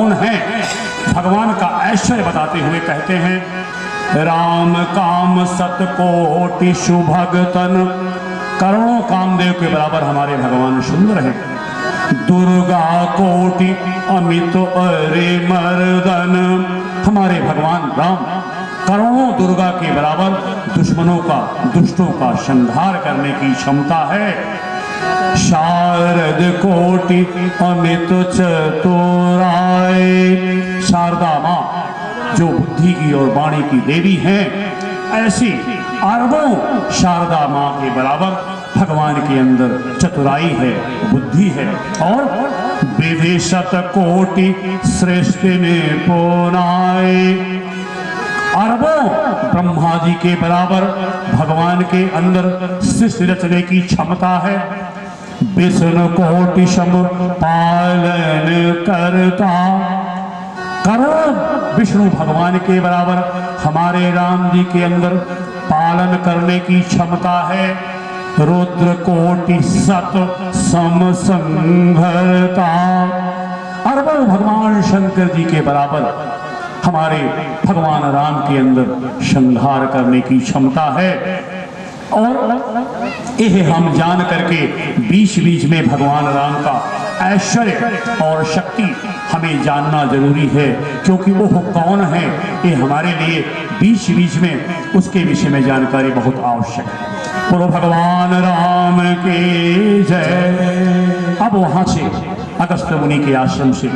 कौन हैं, भगवान का ऐश्वर्य बताते हुए कहते हैं, राम काम सतकोटि सुभगतन, करोड़ों कामदेव के बराबर हमारे भगवान सुंदर हैं। दुर्गा कोटि अमित अरे मर्दन, हमारे भगवान राम करोड़ों दुर्गा के बराबर दुश्मनों का, दुष्टों का संहार करने की क्षमता है। शारद कोटि अमित चतुराय, शारदा माँ जो बुद्धि की और वाणी की देवी हैं, ऐसी अरबों शारदा माँ के बराबर भगवान के अंदर चतुराई है, बुद्धि है। और विदेशत कोटि श्रेष्ठ ने पुनाय, अरबों ब्रह्मा जी के बराबर भगवान के अंदर सृष्टि रचने की क्षमता है। विष्णु कोटि सम पालन करता, करोड़ विष्णु भगवान के बराबर हमारे राम जी के अंदर पालन करने की क्षमता है। रुद्र कोटि सत सम संघरता, अरबों भगवान शंकर जी के बराबर हमारे भगवान राम के अंदर संहार करने की क्षमता है। और यह हम जान करके बीच बीच में भगवान राम का ऐश्वर्य और शक्ति हमें जानना जरूरी है, क्योंकि वो कौन है ये हमारे लिए बीच बीच में उसके विषय में जानकारी बहुत आवश्यक है। बोलो भगवान राम के जय। अब वहां से अगस्त्य मुनि के आश्रम से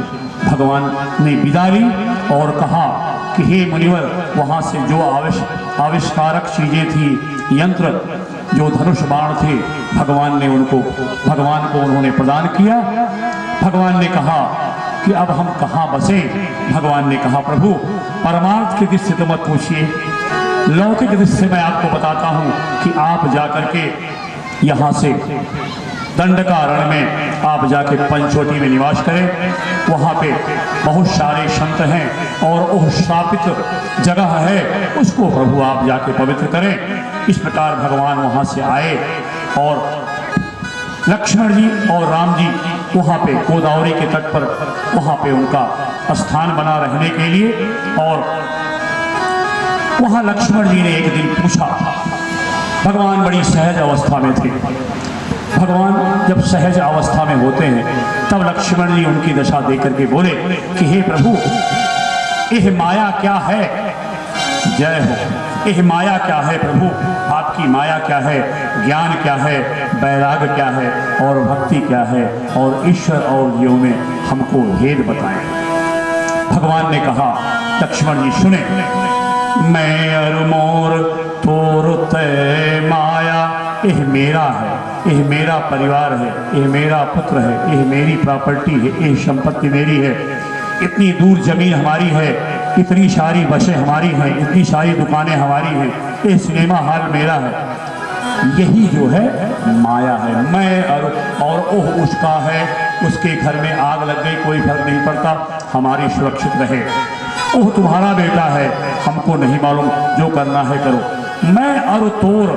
भगवान ने विदा ली और कहा कि हे मुनिवर, वहां से जो आविष्कारक चीजें थी, यंत्र, जो धनुष बाण थे, भगवान को उन्होंने प्रदान किया। भगवान ने कहा कि अब हम कहाँ बसे। भगवान ने कहा, प्रभु परमार्थ की दृष्टि तो मत पूछिए, लौकिक दृष्टि से मैं आपको बताता हूं कि आप जाकर के यहाँ से दंडकारण्य में आप जाके पंचवटी में निवास करें। वहाँ पे बहुत सारे संत हैं और वो श्रापित जगह है, उसको प्रभु आप जाके पवित्र करें। इस प्रकार भगवान वहाँ से आए और लक्ष्मण जी और राम जी वहाँ पे गोदावरी के तट पर वहाँ पे उनका स्थान बना रहने के लिए। और वहाँ लक्ष्मण जी ने एक दिन पूछा, भगवान बड़ी सहज अवस्था में थे। भगवान जब सहज अवस्था में होते हैं तब लक्ष्मण जी उनकी दशा देख करके बोले कि हे प्रभु, यह माया क्या है? जय हो। यह माया क्या है प्रभु? आपकी माया क्या है? ज्ञान क्या है? वैराग्य क्या है? और भक्ति क्या है? और ईश्वर और जीव में हमको भेद बताएं। भगवान ने कहा, लक्ष्मण जी सुने, मैं अर मोर तोर तय माया, यह मेरा है, यह मेरा परिवार है, यह मेरा पुत्र है, यह मेरी प्रॉपर्टी है, यह संपत्ति मेरी है, इतनी दूर जमीन हमारी है, इतनी सारी बसें हमारी हैं, इतनी सारी दुकानें हमारी हैं, यह सिनेमा हॉल मेरा है। यही जो है माया है। मैं और ओह उसका है, उसके घर में आग लग गई कोई फर्क नहीं पड़ता, हमारी सुरक्षित रहे। ओह तुम्हारा बेटा है, हमको नहीं मालूम, जो करना है करो। मैं और तोर,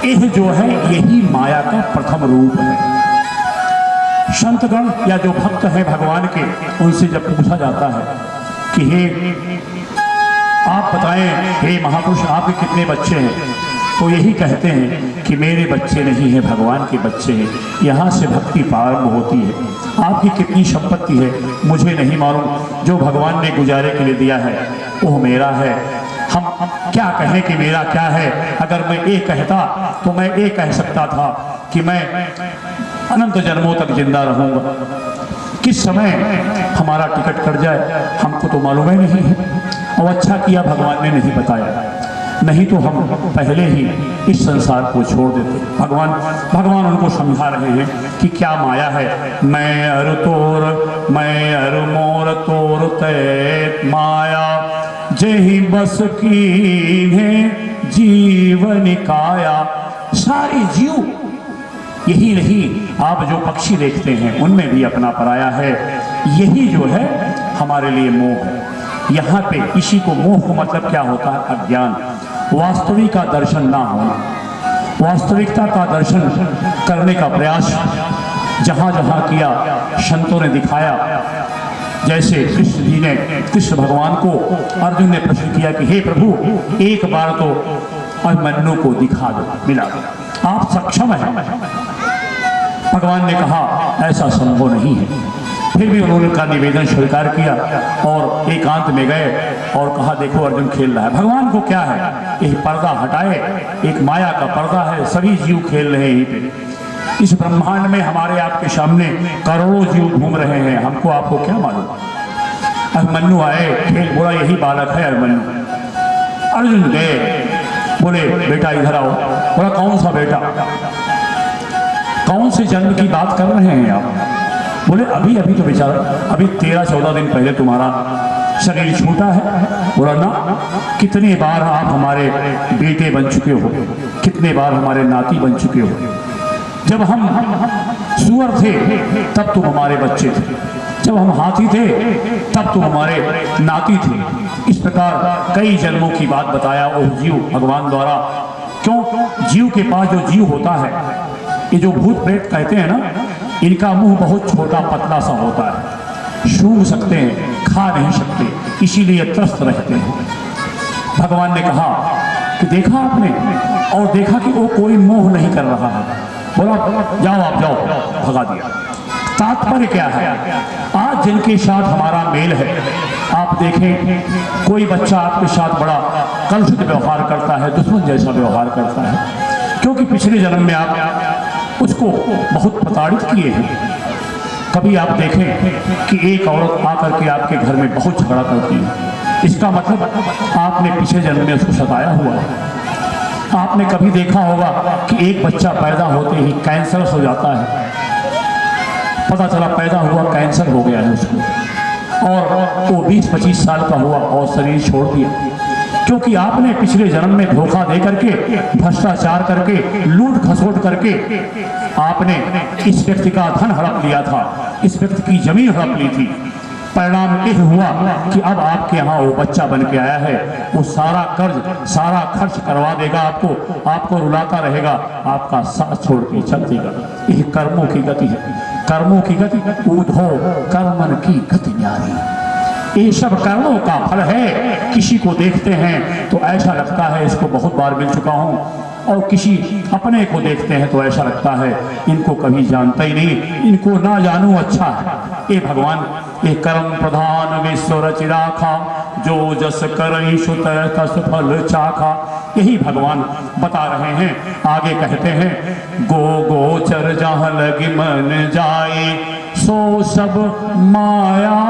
यह जो है यही माया का प्रथम रूप है। संतगण या जो भक्त हैं भगवान के, उनसे जब पूछा जाता है कि हे आप बताएं, हे महापुरुष आपके कितने बच्चे हैं, तो यही कहते हैं कि मेरे बच्चे नहीं हैं, भगवान के बच्चे हैं। यहाँ से भक्ति प्रारंभ होती है। आपकी कितनी संपत्ति है मुझे नहीं मालूम, जो भगवान ने गुजारे के लिए दिया है वो मेरा है। हम क्या कहें कि मेरा क्या है? अगर मैं ये कहता तो मैं ये कह सकता था कि मैं अनंत जन्मों तक जिंदा रहूंगा। किस समय हमारा टिकट कट जाए हमको तो मालूम ही नहीं है। और अच्छा किया भगवान ने नहीं बताया, नहीं तो हम पहले ही इस संसार को छोड़ देते। भगवान उनको समझा रहे हैं कि क्या माया है। मैं अर तोर, मैं अर मोर तोर तय माया, जही बस की है जीवन काया। सारे जीव यही नहीं, आप जो पक्षी देखते हैं उनमें भी अपना पराया है। यही जो है हमारे लिए मोह है। यहाँ पे इसी को, मोह को मतलब क्या होता है? अज्ञान, वास्तविक का दर्शन ना होना। वास्तविकता का दर्शन करने का प्रयास जहाँ जहाँ किया संतों ने दिखाया जैसे कृष्ण जी ने, कृष्ण भगवान को अर्जुन ने प्रश्न किया कि हे प्रभु एक बार तो अभिमन्यु को दिखा दो, मिला, आप सक्षम हैं। भगवान ने कहा ऐसा संभव नहीं है। फिर भी उन्होंने उनका निवेदन स्वीकार किया और एकांत में गए और कहा देखो अर्जुन खेल रहा है। भगवान को क्या है, एक पर्दा हटाए, एक माया का पर्दा है, सभी जीव खेल रहे हैं यहीं पे। इस ब्रह्मांड में हमारे आपके सामने करोड़ों जीव घूम रहे हैं, हमको आपको क्या मालूम। अभिमन्यु आए, खेल बोला यही बालक है अभिमन्यु। अर्जुन गए, बोले बेटा इधर आओ। बोला कौन सा बेटा, कौन से जन्म की बात कर रहे हैं आप। बोले अभी अभी तो बेचारा, अभी 13-14 दिन पहले तुम्हारा शरीर छूटा है। बोला ना, कितने बार आप हमारे बेटे बन चुके हो, कितने बार हमारे नाती बन चुके हो। जब हम सुअर थे तब तुम हमारे बच्चे थे, जब हम हाथी थे तब तुम हमारे नाती थे। इस प्रकार कई जन्मों की बात बताया वो जीव भगवान द्वारा। क्यों, जीव के पास जो जीव होता है, ये जो भूत प्रेत कहते हैं ना, इनका मुंह बहुत छोटा पतला सा होता है, सूंघ सकते हैं, खा नहीं सकते, इसीलिए त्रस्त रहते हैं। भगवान ने कहा कि देखा आपने, और देखा कि वो कोई मोह नहीं कर रहा है। बोला जाओ आप जाओ, भगा दिया। तात्पर्य क्या है, आज जिनके साथ हमारा मेल है, आप देखें कोई बच्चा आपके साथ बड़ा कलुषित व्यवहार करता है, दुश्मन जैसा व्यवहार करता है, क्योंकि पिछले जन्म में आप उसको बहुत प्रताड़ित किए हैं। कभी आप देखें कि एक औरत आकर के आपके घर में बहुत झगड़ा करती है, इसका मतलब आपने पिछले जन्म में उसको सताया हुआ है। आपने कभी देखा होगा कि एक बच्चा पैदा होते ही कैंसर हो जाता है, पता चला पैदा हुआ कैंसर हो गया है उसको, और वो 20-25 साल का हुआ और शरीर छोड़ दिया, क्योंकि आपने पिछले जन्म में धोखा दे करके, भ्रष्टाचार करके, लूट खसोट करके आपने इस व्यक्ति का धन हड़प लिया था, इस व्यक्ति की जमीन हड़प ली थी। परिणाम यह हुआ कि अब आपके यहाँ वो बच्चा बन के आया है, वो सारा कर्ज सारा खर्च करवा देगा आपको, आपको रुलाता रहेगा, आपका साथ छोड़ के चल देगा। यह कर्मों की गति है, कर्मों की गति। ऊधो कर्मन की गति न्यारी, ये सब कर्मों का फल है। किसी को देखते हैं तो ऐसा लगता है, इसको बहुत बार मिल चुका हूँ, और किसी अपने को देखते हैं तो ऐसा लगता है इनको कभी जानता ही नहीं, इनको ना जानूं अच्छा है। ये भगवान ये कर्म प्रधान विश्व रच राखा, जो जस करई सुत तस फल चाखा, यही भगवान बता रहे हैं। आगे कहते हैं गो गोचर जहाँ लगी मन जाए, सो सब माया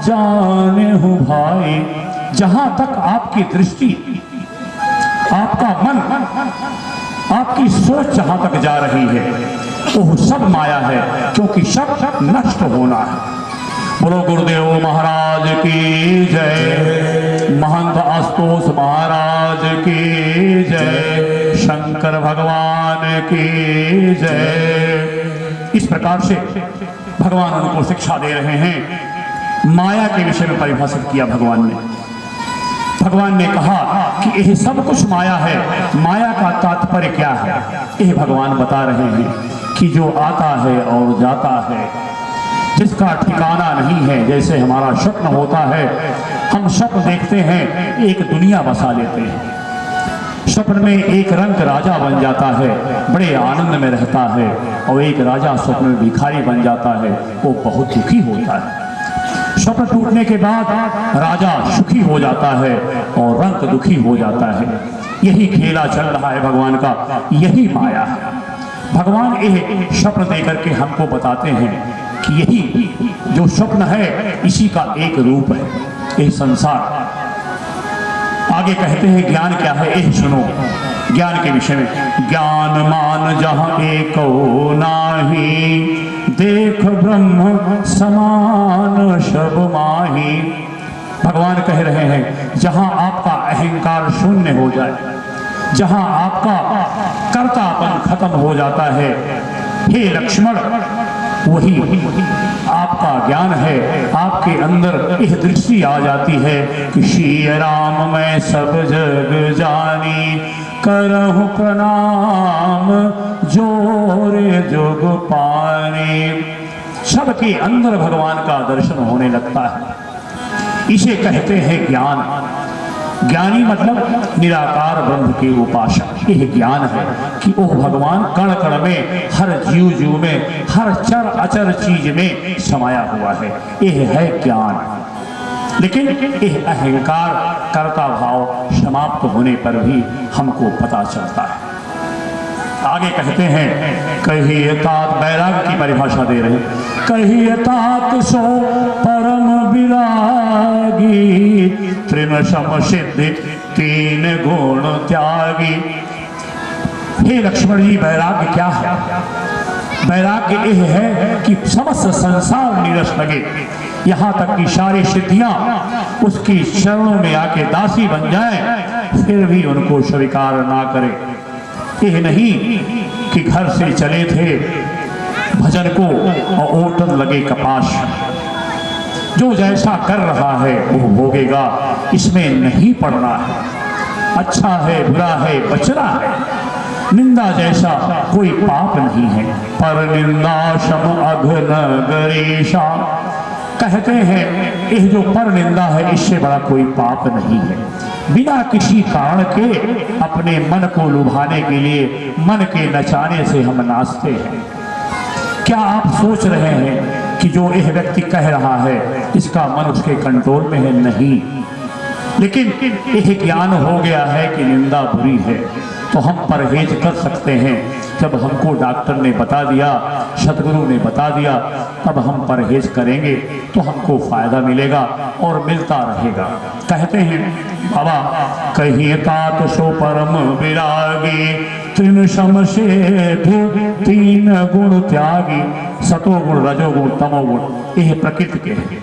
जाने हूँ भाई। जहां तक आपकी दृष्टि, आपका मन, आपकी सोच जहां तक जा रही है वो सब माया है, क्योंकि सब नष्ट होना है। बोलो गुरुदेव महाराज की जय, महंत आशुतोष महाराज की जय, शंकर भगवान की जय। इस प्रकार से भगवान उनको शिक्षा दे रहे हैं। माया के विषय में परिभाषित किया भगवान ने। भगवान ने कहा कि यह सब कुछ माया है। माया का तात्पर्य क्या है, यह भगवान बता रहे हैं कि जो आता है और जाता है, जिसका ठिकाना नहीं है। जैसे हमारा स्वप्न होता है, हम स्वप्न देखते हैं, एक दुनिया बसा लेते हैं। स्वप्न में एक रंग राजा बन जाता है, बड़े आनंद में रहता है, और एक राजा स्वप्न में भिखारी बन जाता है, वो बहुत दुखी होता है। स्वप्न टूटने के बाद राजा सुखी हो जाता है और रंग दुखी हो जाता है। यही खेला चल रहा है भगवान का, यही माया है। भगवान यह स्वप्न देकर के हमको बताते हैं कि यही जो स्वप्न है, इसी का एक रूप है ये संसार। आगे कहते हैं ज्ञान क्या है, यह सुनो ज्ञान के विषय में। ज्ञान मान जहाँ एक नाही, देख ब्रह्म समान सब माही। भगवान कह रहे हैं जहां आपका अहंकार शून्य हो जाए, जहां आपका कर्तापन खत्म हो जाता है, हे लक्ष्मण, वही आपका ज्ञान है। आपके अंदर यह दृष्टि आ जाती है कि श्री राम मैं सब जग जानी, करहु प्रणाम जोरे जोग पानी। सबके अंदर भगवान का दर्शन होने लगता है। इसे कहते हैं ज्ञान। ज्ञानी मतलब निराकार ब्रह्म के उपासक। यह ज्ञान है कि ओह भगवान कण कण में, हर जीव जीव में, हर चर अचर चीज में समाया हुआ है। यह है ज्ञान। लेकिन यह अहंकार कर्ता भाव समाप्त होने पर भी हमको पता चलता है। आगे कहते हैं, कहिए तात, बैराग की परिभाषा दे रहे हैं, कहिए तात सो परम विरागी, तृण सम सिद्धि तीन गुण त्यागी। हे लक्ष्मण जी, वैराग्य क्या है? वैराग्य यह है कि समस्त संसार नीरस लगे, यहाँ तक कि सारी सिद्धियां उसकी चरणों में आके दासी बन जाएं, फिर भी उनको स्वीकार ना करे। यह नहीं कि घर से चले थे भजन को और ओटन लगे कपाश, जो जैसा कर रहा है वो भोगेगा, इसमें नहीं पड़ना है। अच्छा है बुरा है बचना है, निंदा जैसा कोई पाप नहीं है। पर निंदा शम अघन गरेशा, कहते हैं यह जो पर निंदा है इससे बड़ा कोई पाप नहीं है। बिना किसी कारण के अपने मन को लुभाने के लिए, मन के नचाने से हम नाचते हैं। क्या आप सोच रहे हैं कि जो यह व्यक्ति कह रहा है इसका मन उसके कंट्रोल में है? नहीं। लेकिन यह ज्ञान हो गया है कि निंदा बुरी है, तो हम परहेज कर सकते हैं। जब हमको डॉक्टर ने बता दिया, सतगुरु ने बता दिया, तब हम परहेज करेंगे तो हमको फायदा मिलेगा और मिलता रहेगा। कहते हैं बाबा, कहिए तात सो परम विरागी, तृण सम सिद्धि तीन गुण त्यागी। सतोगुण, रजोगुण, तमोगुण यह प्रकृति के हैं,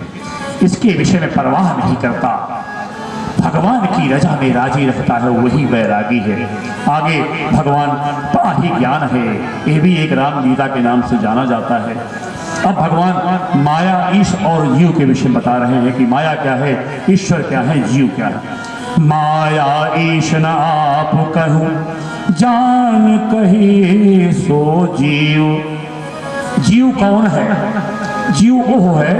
इसके विषय में परवाह नहीं करता, भगवान की रजा में राजी रहता है, वही वैरागी है। आगे भगवान बड़ा ही ज्ञान है, यह भी एक रामलीला के नाम से जाना जाता है। अब भगवान माया, ईश और जीव के विषय में बता रहे हैं कि माया क्या है, ईश्वर क्या है, जीव क्या है। माया ईश न आप कहूँ, जान कही सो जीव। जीव कौन है? जीव वो है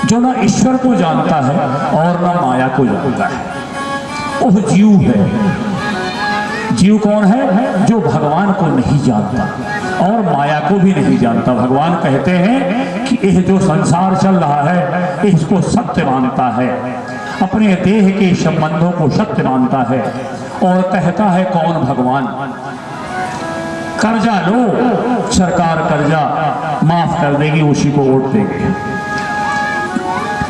जो ना ईश्वर को जानता है और ना माया को जानता है, वह जीव है। जीव कौन है? जो भगवान को नहीं जानता और माया को भी नहीं जानता। भगवान कहते हैं कि यह जो संसार चल रहा है इसको सत्य मानता है, अपने देह के संबंधों को सत्य मानता है और कहता है कौन? भगवान। कर्जा लो, सरकार कर्जा माफ कर देगी, उसी को वोट देगी।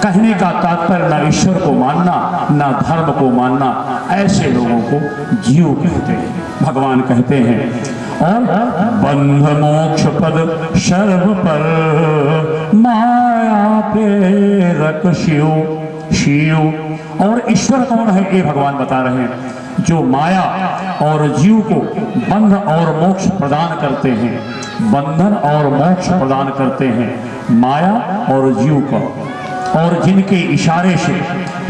कहने का तात्पर्य ना ईश्वर को मानना ना धर्म को मानना, ऐसे लोगों को जीव कहते हैं। भगवान कहते हैं और बंध मोक्ष पद सर्व पर, माया प्रेरक शिव शिव। और ईश्वर कौन है ये भगवान बता रहे हैं, जो माया और जीव को बंध और मोक्ष प्रदान करते हैं। बंधन और मोक्ष प्रदान करते हैं माया और जीव को, और जिनके इशारे से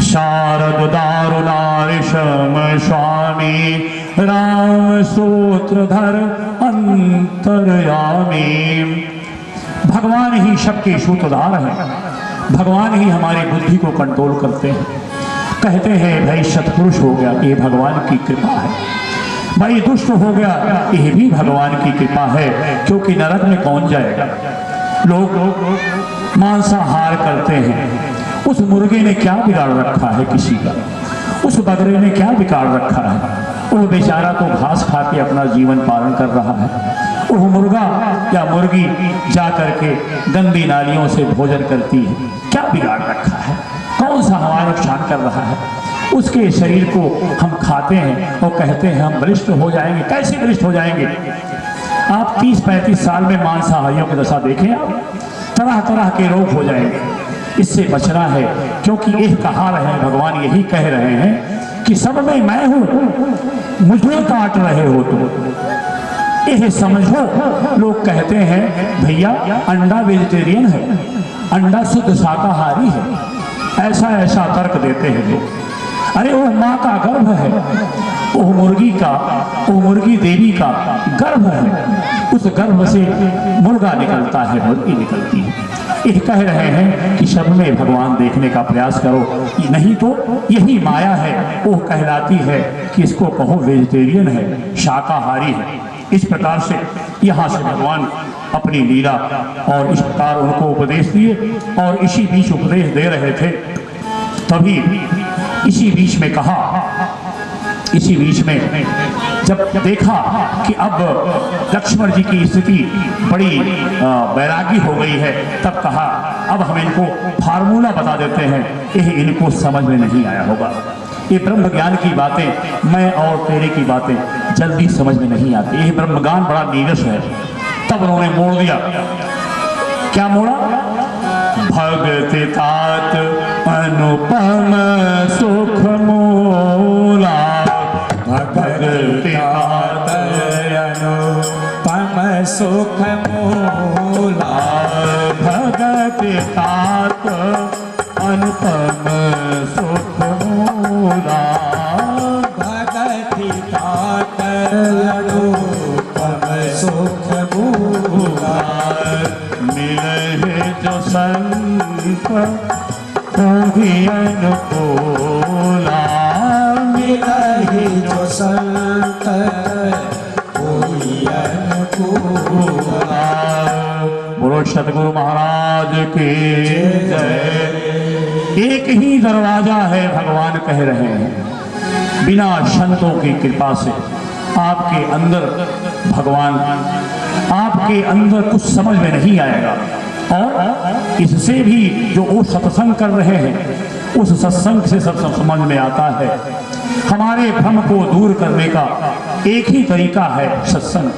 शारद दारुणारिशम स्वामी, राम सूत्रधर अंतर्यामी। भगवान ही सबके सूत्रधार हैं, भगवान ही हमारी बुद्धि को कंट्रोल करते हैं। कहते हैं भाई सत्पुरुष हो गया, ये भगवान की कृपा है। भाई दुष्ट हो गया, यह भी भगवान की कृपा है, क्योंकि नरक में कौन जाएगा? लोग मांसाहार करते हैं, उस मुर्गे ने क्या बिगाड़ रखा है किसी का? उस बकरे ने क्या बिगाड़ रखा है? वो बेचारा तो घास खा के अपना जीवन पालन कर रहा है। वो मुर्गा या मुर्गी जा करके गंदी नालियों से भोजन करती है, क्या बिगाड़ रखा है? कौन सा हमारा नुकसान कर रहा है? उसके शरीर को हम खाते हैं और कहते हैं हम बलिष्ठ हो जाएंगे। कैसे बलिष्ठ हो जाएंगे? आप 30-35 साल में मांसाहारियों की दशा देखें, आप तरह तरह के रोग हो जाएंगे। इससे बचना है, क्योंकि यह कहा रहे हैं, भगवान यही कह रहे हैं कि सब में मैं हूं, मुझे काट रहे हो तुम, यह समझो। लोग कहते हैं भैया अंडा वेजिटेरियन है, अंडा शुद्ध शाकाहारी है, ऐसा ऐसा तर्क देते हैं लोग। अरे वो माँ का गर्भ है, वो मुर्गी का, वो मुर्गी देवी का गर्भ है, उस गर्भ से मुर्गा निकलता है, मुर्गी निकलती है। ये कह रहे हैं कि सब में भगवान देखने का प्रयास करो, नहीं तो यही माया है, वो कहलाती है कि इसको कहो वेजिटेरियन है, शाकाहारी है। इस प्रकार से यहाँ से भगवान अपनी लीला और इस प्रकार उनको उपदेश दिए और इसी बीच उपदेश दे रहे थे। तभी इसी बीच में कहा, इसी बीच में जब देखा कि अब लक्ष्मण जी की स्थिति बड़ी बैरागी हो गई है, तब कहा अब हम इनको फार्मूला बता देते हैं, यह इनको समझ में नहीं आया होगा। ये ब्रह्म ज्ञान की बातें मैं और तेरे की बातें जल्दी समझ में नहीं आती, यह ब्रह्म ज्ञान बड़ा नीरस है। तब उन्होंने मोड़ दिया। क्या मोड़ा? भगति तात अनुपम सुख मूला, भगति तात अनुपम सुख मूला, भगति तात अनुपम सुख मूला, भगति तात अनुपम सुख मूला, मिले जो संत ही अनुकूला, मिले जो संत ही अनुकूला। बोलो सतगुरु महाराज की जय। एक ही दरवाजा है, भगवान कह रहे हैं, बिना संतों की कृपा से आपके अंदर भगवान, आपके अंदर कुछ समझ में नहीं आएगा। और इससे भी जो वो सत्संग कर रहे हैं, उस सत्संग से सब समझ में आता है। हमारे भ्रम को दूर करने का एक ही तरीका है सत्संग।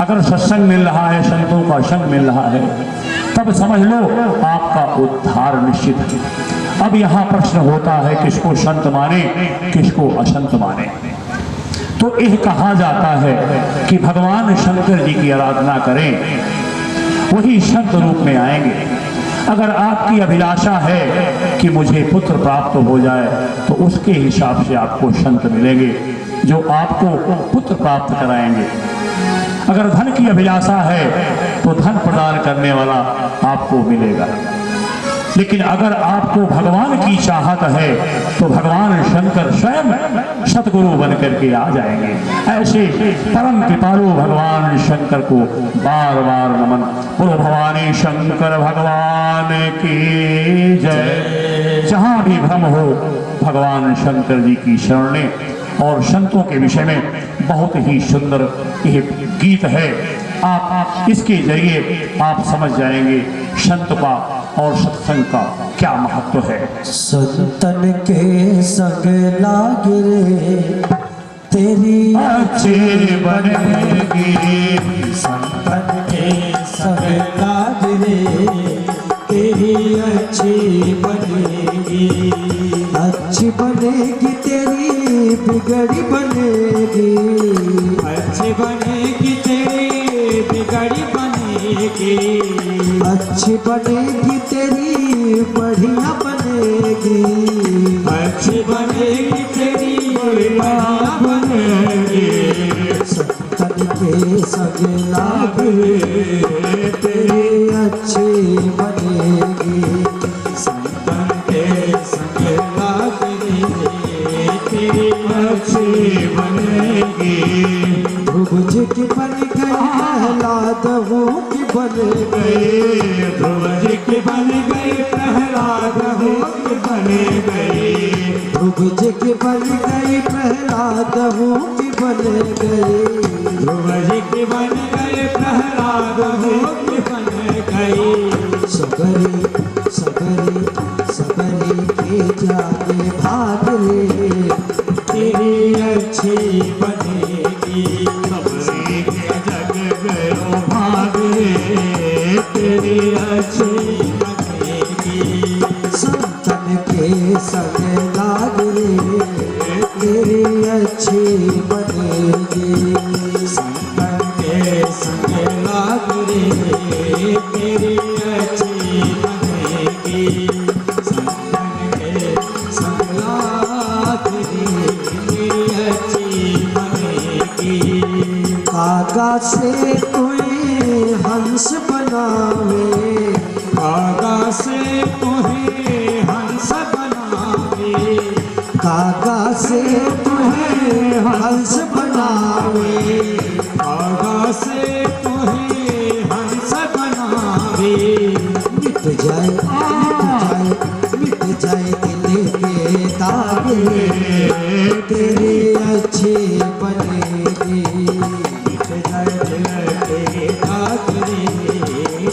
अगर सत्संग मिल रहा है, संतों का संग मिल रहा है, तब समझ लो आपका उद्धार निश्चित है। अब यहाँ प्रश्न होता है किसको संत माने, किसको असंत माने। तो यह कहा जाता है कि भगवान शंकर जी की आराधना करें, वही संत रूप में आएंगे। अगर आपकी अभिलाषा है कि मुझे पुत्र प्राप्त हो जाए, तो उसके हिसाब से आपको संत मिलेंगे जो आपको पुत्र प्राप्त कराएंगे। अगर धन की अभिलाषा है तो धन प्रदान करने वाला आपको मिलेगा। लेकिन अगर आपको भगवान की चाहत है तो भगवान शंकर स्वयं सतगुरु बनकर के आ जाएंगे। ऐसे परम कृपालु भगवान शंकर को बार बार नमन। बोलो भवानी शंकर भगवान की जय। जहाँ भी भ्रम हो, भगवान शंकर जी की शरण लें। और संतों के विषय में बहुत ही सुंदर यह गीत है, आप इसके जरिए आप समझ जाएंगे संत का और सत्संग का क्या महत्व है। संतन के संग लागे रे तेरी अच्छी बनेगी, संतन के संग लागे रे तेरी अच्छी बनेगी, अच्छी बनेगी तेरी बिगड़ी बनेगी, अच्छी बनेगी तेरी बिगड़ी बनेगी, अच्छी बनेगी तेरी बढ़िया बनेगी, अच्छी बनेगी तेरी बढ़िया बनेगी। संतन के संग लागे तेरी अच्छी बनेगी, संतन के संग लागे तेरी अच्छी बनेगी। ध्रुव जी की बन गई प्रहलाद हो की बन गई, ध्रुव जी की बन गई प्रहलाद हो की बन गई, ध्रुव जी की बन गई प्रहलाद हो की बन गई, ध्रुव जी की बन गई प्रहलाद हो की बन गई। सबरी सबरी सबरी के जाने भाग रे तेरी अच्छी बनेगी, सबरी के जग गयो भाग रे तेरी अच्छी बनेगी। संतन के संग लाग रे तेरी अच्छी बनेगी, संतन के संग लाग रे तेरी अच्छी बनेगी, संतन के संग लाग से कोई हंस बनावे, कागा से तुम्हें हंस बनावे, कागा से तुम्हें हंस बनावे, कागा से तुम्हें हंस बनावे। मिट जाए मिट जाए दिल के दागे, तेरे अच्छे बनेगी। मिट जाए दिल के दागे,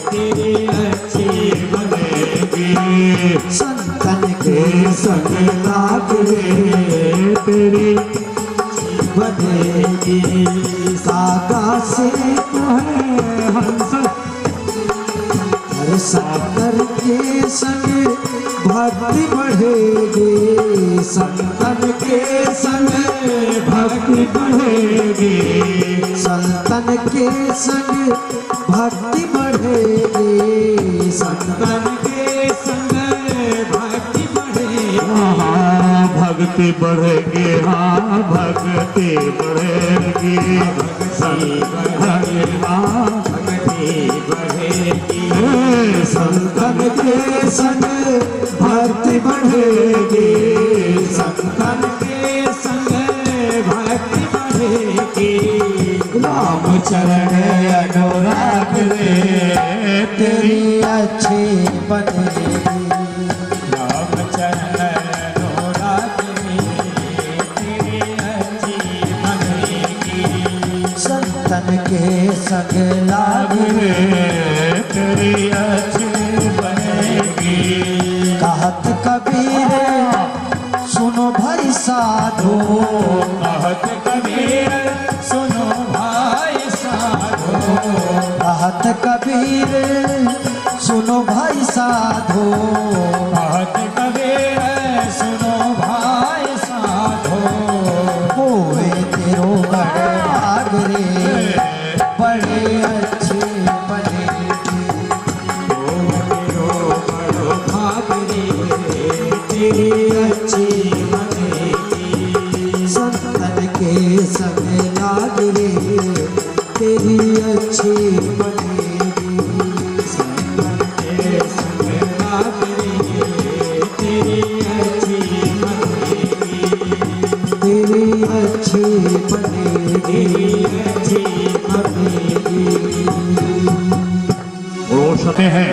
तेरे अच्छे बनेगी। संतन के संग लागे, तेरी बनेगी। कागा से तुम्हें हंस सागर के संग भक्ति बढ़ेगी, संतन के संग भक्ति बढ़ेगी, संतन के संग भक्ति बढ़ेगी, संतन के संग भक्ति बढ़ेगी। हाँ भक्ति बढ़ेगी, हाँ भक्ति बढ़ेगी, भक्ति बढ़ेगी। संतन के संग भक्ति बढ़ेगी, संतन के संग भक्ति बढ़ेगी। राम चरण अनुराग रे, तेरी अच्छी बनेगी। राम चरण अनुराग रे, तेरी अच्छी बनेगी। संतन के संग लाग रे, तेरी अच्छी बनेगी। कहत कबीर सुनो भाई साधो, कहत कबीर सुनो भाई साधो, कहत कबीर सुनो भाई साधो, कहत कबीर सुनो भाई साधो। होए तेरो बड़ भाग रे, बड़े अच्छे बनेगी। तेरो बड़ो भाग रे, तेरी अच्छी बनेगी। संतन के संग लाग रे, तेरी अच्छी बनेगी। संतन के संग लाग रे, तेरी अच्छी बनेगी। तेरी अच्छी बनेगी, तेरी अच्छी बनेगी। रोशते हैं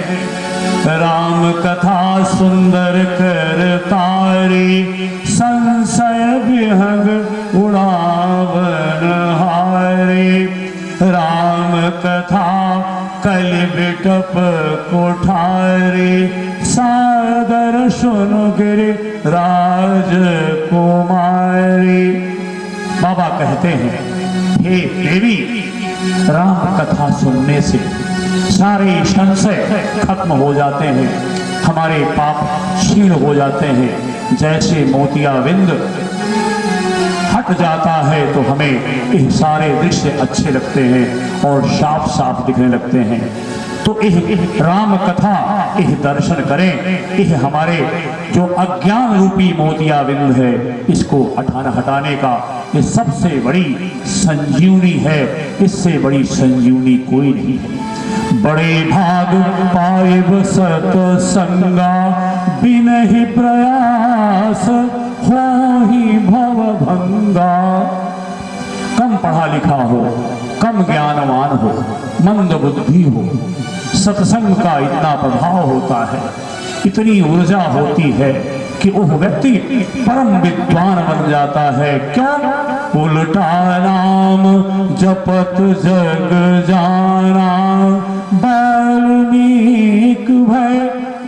राम कथा सुंदर कर तारी, संशय विहग उड़ावन हारी। राम कथा कल बिटप कोठारी, सादर सुन गिर राजकुमारी। बाबा कहते हैं, हे देवी, राम कथा सुनने से सारे संशय खत्म हो जाते हैं, हमारे पाप क्षीण हो जाते हैं। जैसे मोतियाबिंद हट जाता है तो हमें ये सारे दृश्य अच्छे लगते हैं और साफ साफ दिखने लगते हैं। तो यह राम कथा, यह दर्शन करें, यह हमारे जो अज्ञान रूपी मोतियाबिंद है, इसको हटाने का ये सबसे बड़ी संजीवनी है। इससे बड़ी संजीवनी कोई नहीं है। बड़े भाग पाइब सत संगा, बिनहि प्रयास हो ही भव भंगा। कम पढ़ा लिखा हो, कम ज्ञानवान हो, मंद बुद्धि हो, सत्संग का इतना प्रभाव होता है, इतनी ऊर्जा होती है कि वह व्यक्ति परम विद्वान बन जाता है। क्यों? उल्टा नाम जपत जग जाना, वाल्मीकि भय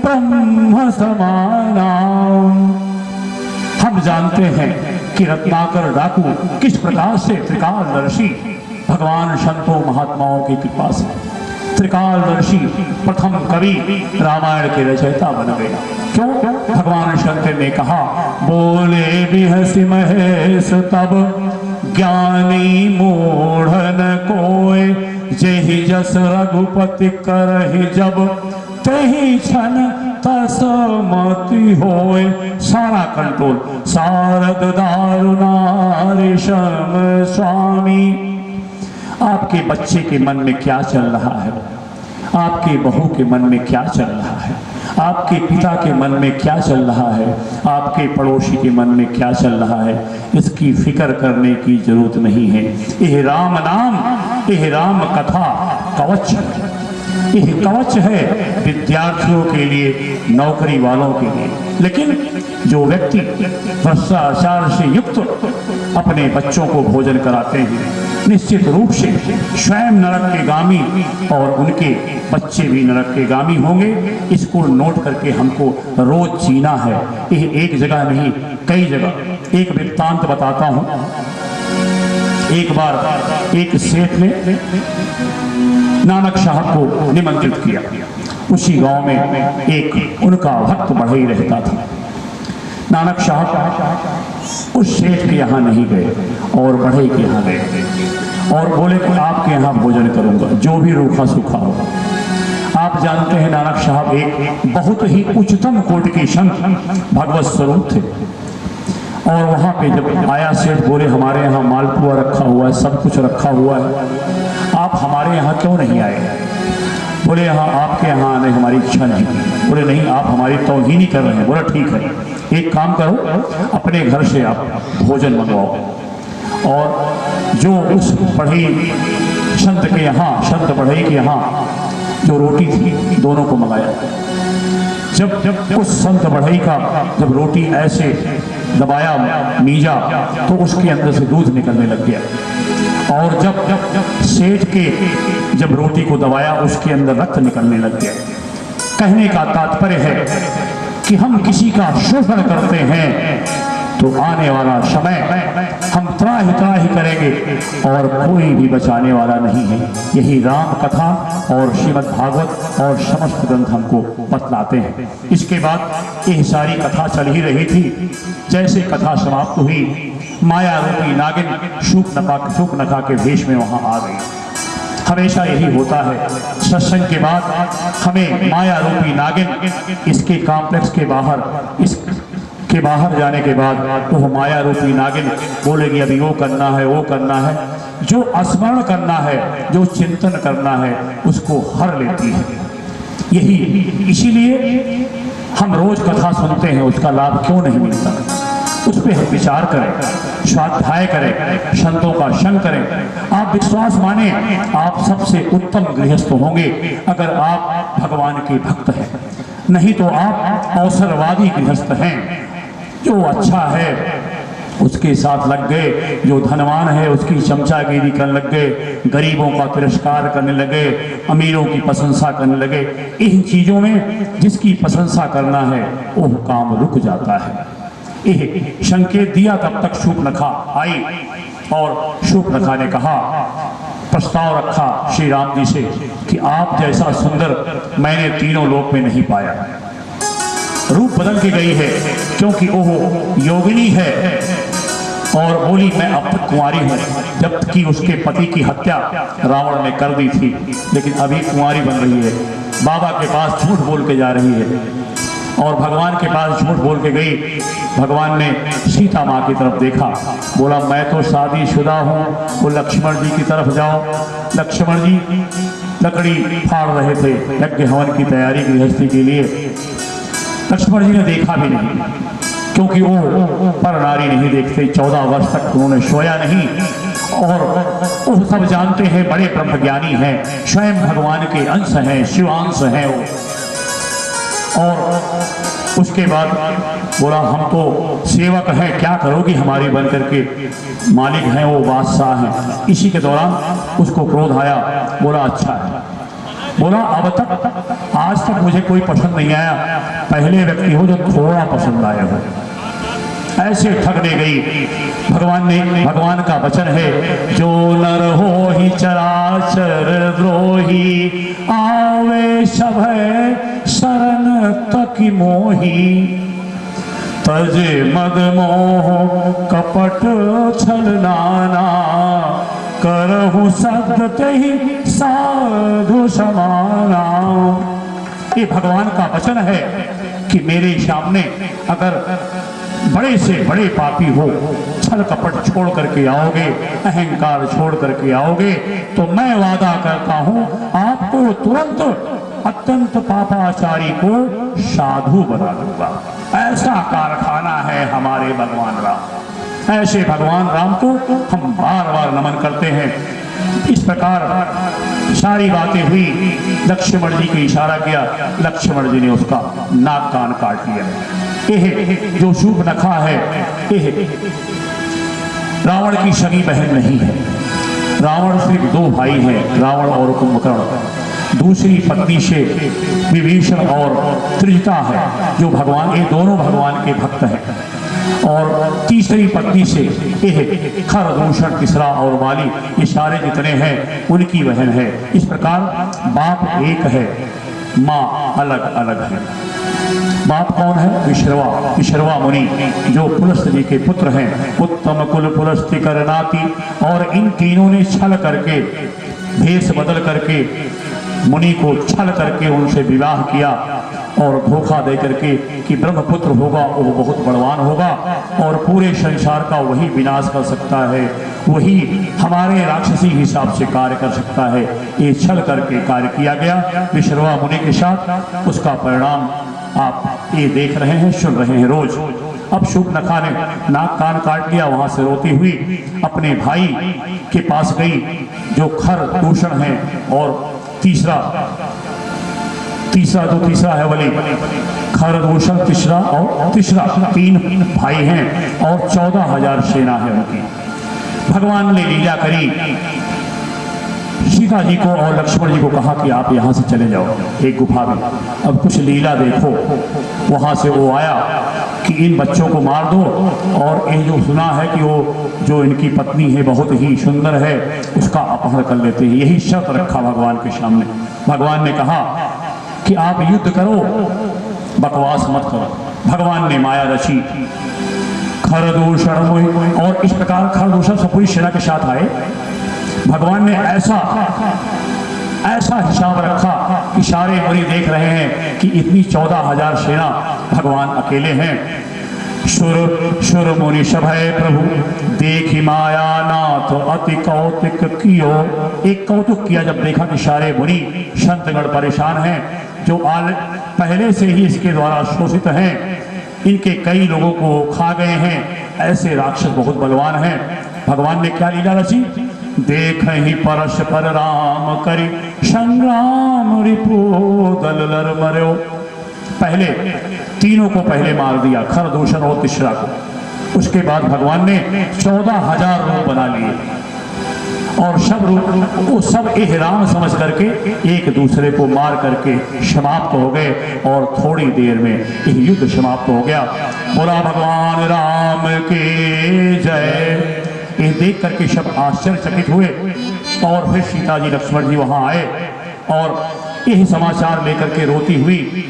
ब्रह्म समाना। हम जानते हैं कि रत्नाकर डाकू किस प्रकार से त्रिकालदर्शी भगवान संतों महात्माओं की कृपा से त्रिकालदर्शी प्रथम कवि रामायण के रचयिता बन गए। क्यों? भगवान शंकर ने कहा, बोले बिहसि महेश तब, ज्ञानी मूढ़न कोय, जेहि जस रघुपति करहि जब, तेहि क्षण तस मति होय। सारा कंट्रोल, शारद दारुणारिशम स्वामी। आपके बच्चे के मन में क्या चल रहा है, आपके बहू के मन में क्या चल रहा है, आपके पिता के मन में क्या चल रहा है, आपके पड़ोसी के मन में क्या चल रहा है, इसकी फिक्र करने की जरूरत नहीं है। यह राम नाम, यह राम कथा कवच है। यह कवच है विद्यार्थियों के लिए, नौकरी वालों के लिए। लेकिन जो व्यक्ति भ्रष्टाचार से युक्त अपने बच्चों को भोजन कराते हैं, निश्चित रूप से स्वयं नरक के गामी और उनके बच्चे भी नरक के गामी होंगे। इसको नोट करके हमको रोज जीना है। यह एक जगह नहीं, कई जगह। एक वृत्तांत बताता हूँ। एक बार एक सेठ ने नानक साहब को निमंत्रित किया। उसी गांव में एक उनका भक्त बढ़ई रहता था। नानक साहब उस सेठ के यहाँ नहीं गए और बढ़ई के यहाँ गए और बोले कि आपके यहाँ भोजन करूंगा, जो भी रूखा सूखा होगा। आप जानते हैं नानक साहब एक बहुत ही उच्चतम कोटि के संत भगवत स्वरूप थे। और वहाँ पे जब आया सेठ, बोले हमारे यहाँ मालपुआ रखा हुआ है, सब कुछ रखा हुआ है, आप हमारे यहाँ क्यों नहीं आए? बोले यहाँ आपके यहाँ आने हमारी इच्छा नहीं। बोले नहीं, आप हमारी तौहीन ही कर रहे हैं। बोला ठीक है, एक काम करो, अपने घर से आप भोजन मंगवाओ। और जो उस बढ़ई संत के यहाँ, संत बढ़ई के यहाँ जो रोटी थी, दोनों को मंगाया। जब उस संत बढ़ई का जब रोटी ऐसे दबाया, मीजा, तो उसके अंदर से दूध निकलने लग गया। और जब सेठ के जब रोटी को दबाया, उसके अंदर रक्त निकलने लग गया। कहने का तात्पर्य है कि हम किसी का शोषण करते हैं तो आने वाला समय हम त्राहि करेंगे और कोई भी बचाने वाला नहीं है। यही राम कथा और श्रीमद् भागवत और समस्त ग्रंथ हमको बतलाते हैं। इसके बाद यह सारी कथा चल ही रही थी। जैसे कथा समाप्त हुई, माया रूपी नागिन शूर्पणखा के भेष में वहां आ गई। हमेशा यही होता है, सत्संग के बाद हमें माया रूपी नागिन इसके कॉम्प्लेक्स के बाहर, इसके बाहर जाने के बाद तो माया रूपी नागिन बोलेगी अभी वो करना है, वो करना है। जो स्मरण करना है, जो चिंतन करना है, उसको हर लेती है। यही इसीलिए हम रोज कथा सुनते हैं, उसका लाभ क्यों नहीं मिलता? उस पर विचार करें, स्वाध्याय करें, संतों का संग करें। आप विश्वास माने, आप सबसे उत्तम गृहस्थ होंगे अगर आप भगवान के भक्त हैं। नहीं तो आप अवसरवादी गृहस्थ हैं। जो अच्छा है उसके साथ लग गए, जो धनवान है उसकी चमचागिरी करने लग गए, गरीबों का तिरस्कार करने लगे, अमीरों की प्रशंसा करने लगे। इन चीज़ों में जिसकी प्रशंसा करना है वो काम रुक जाता है। यह संकेत दिया, तब तक शूर्पणखा आई और शूर्पणखा ने कहा, प्रस्ताव रखा श्री राम जी से कि आप जैसा सुंदर मैंने तीनों लोक में नहीं पाया। रूप बदल के गई है क्योंकि वो योगिनी है और बोली मैं अब तक कुंवारी हूँ, जबकि उसके पति की हत्या रावण ने कर दी थी, लेकिन अभी कुंवारी बन रही है। बाबा के पास झूठ बोल के जा रही है और भगवान के पास झूठ बोल के गई। भगवान ने सीता माँ की तरफ देखा, बोला मैं तो शादीशुदा हूँ, वो लक्ष्मण जी की तरफ जाओ। लक्ष्मण जी लकड़ी फाड़ रहे थे यज्ञ हवन की तैयारी गृहस्थी के लिए। लक्ष्मण जी ने देखा भी नहीं क्योंकि वो पर नारी नहीं देखते। 14 वर्ष तक उन्होंने सोया नहीं और वो सब जानते हैं, बड़े ब्रह्मज्ञानी हैं, स्वयं भगवान के अंश हैं, शिवांश हैं वो। और उसके बाद बोला हम तो सेवक हैं, क्या करोगी हमारी बन करके? मालिक हैं वो, बादशाह हैं। इसी के दौरान उसको क्रोध आया, बोला अच्छा है। बोला अब तक आज तक मुझे कोई पसंद नहीं आया, पहले व्यक्ति हो जो थोड़ा पसंद आया हो। ऐसे ठगने गई। भगवान का वचन है, जो नर हो ही चराचर द्रोही, आवे सब शरण तक मोही, तजे मद मोह कपट छल नाना, करहु सदत ही साधु समाना। ये भगवान का वचन है कि मेरे सामने अगर बड़े से बड़े पापी हो, छल कपट छोड़ करके आओगे, अहंकार छोड़ करके आओगे, तो मैं वादा करता हूं आपको तुरंत अत्यंत पापाचारी को साधु बना दूंगा। ऐसा कारखाना है हमारे भगवान राम। ऐसे भगवान राम को हम बार बार नमन करते हैं। इस प्रकार सारी बातें हुई, लक्ष्मण जी को इशारा किया, लक्ष्मण जी ने उसका नाक कान काट लिया। यह जो शूर्पणखा है, यह रावण की सगी बहन नहीं है। रावण सिर्फ दो भाई हैं, रावण और कुंभकर्ण। दूसरी पत्नी से विभीषण और त्रिजटा है, जो भगवान, ये दोनों भगवान के भक्त हैं। और तीसरी पत्नी से यह खरदूषण, तीसरा और वाली, ये सारे जितने हैं उनकी बहन है। इस प्रकार बाप एक है, माँ अलग अलग है। बाप कौन है? विश्रवा, विश्रवा मुनि, जो पुलस्त जी के पुत्र हैं। उत्तम कुल पुलस्ति करनाति, और इन तीनों ने छल करके, भेष बदल करके, मुनि को छल करके उनसे विवाह किया और धोखा दे करके कि ब्रह्मपुत्र होगा, वो बहुत बलवान होगा और पूरे संसार का वही विनाश कर सकता है, वही हमारे राक्षसी हिसाब से कार्य कर सकता है। ये छल करके कार्य किया गया विश्रवा मुनि के साथ। उसका परिणाम आप ये देख रहे हैं, सुन रहे हैं रोज। अब शूर्पणखा ने नाक कान काट लिया। वहां से रोती हुई अपने भाई के पास गई, जो खरदूषण है, और तीसरा है वली, खरदूषण तीसरा, और तीसरा, तीन भाई हैं और 14,000 सेना है उनकी। भगवान ने लीला करी, सीता जी को और लक्ष्मण जी को कहा कि आप यहाँ से चले जाओ एक गुफा में, अब कुछ लीला देखो। वहाँ से वो आया कि इन बच्चों को मार दो, और ये जो सुना है कि वो जो इनकी पत्नी है बहुत ही सुंदर है, उसका अपहरण कर लेते हैं। यही शर्त रखा भगवान के सामने। भगवान ने कहा कि आप युद्ध करो, बकवास मत करो। भगवान ने माया रची, खरदूषण, और इस प्रकार खरदूषण सब पूरी सेना के साथ आए। भगवान ने ऐसा हिसाब रखा कि सारे मुनि देख रहे हैं कि इतनी 14,000 सेना, भगवान अकेले हैं। सुर मुनि सभय प्रभु देखी माया नाथ अति कौतिक कियो। एक कौतुक किया जब देखा कि सारे मुनि संतगण परेशान हैं, जो पहले से ही इसके द्वारा शोषित हैं, इनके कई लोगों को खा गए हैं, ऐसे राक्षस बहुत बलवान हैं। भगवान ने क्या लीला रची? देख ही परस्पर राम करी संग्राम रिपु दल लर मर्यो। पहले तीनों को पहले मार दिया, खरदूषण और तीसरा को। उसके बाद भगवान ने 14,000 रूप बना लिए, और सब रूप वो सब एहराम समझ करके एक दूसरे को मार करके समाप्त हो गए, और थोड़ी देर में यह युद्ध समाप्त हो गया। बोला भगवान राम के जय। ये देख करके सब आश्चर्यचकित हुए, और फिर सीता जी लक्ष्मण जी वहां आए, और यही समाचार लेकर के रोती हुई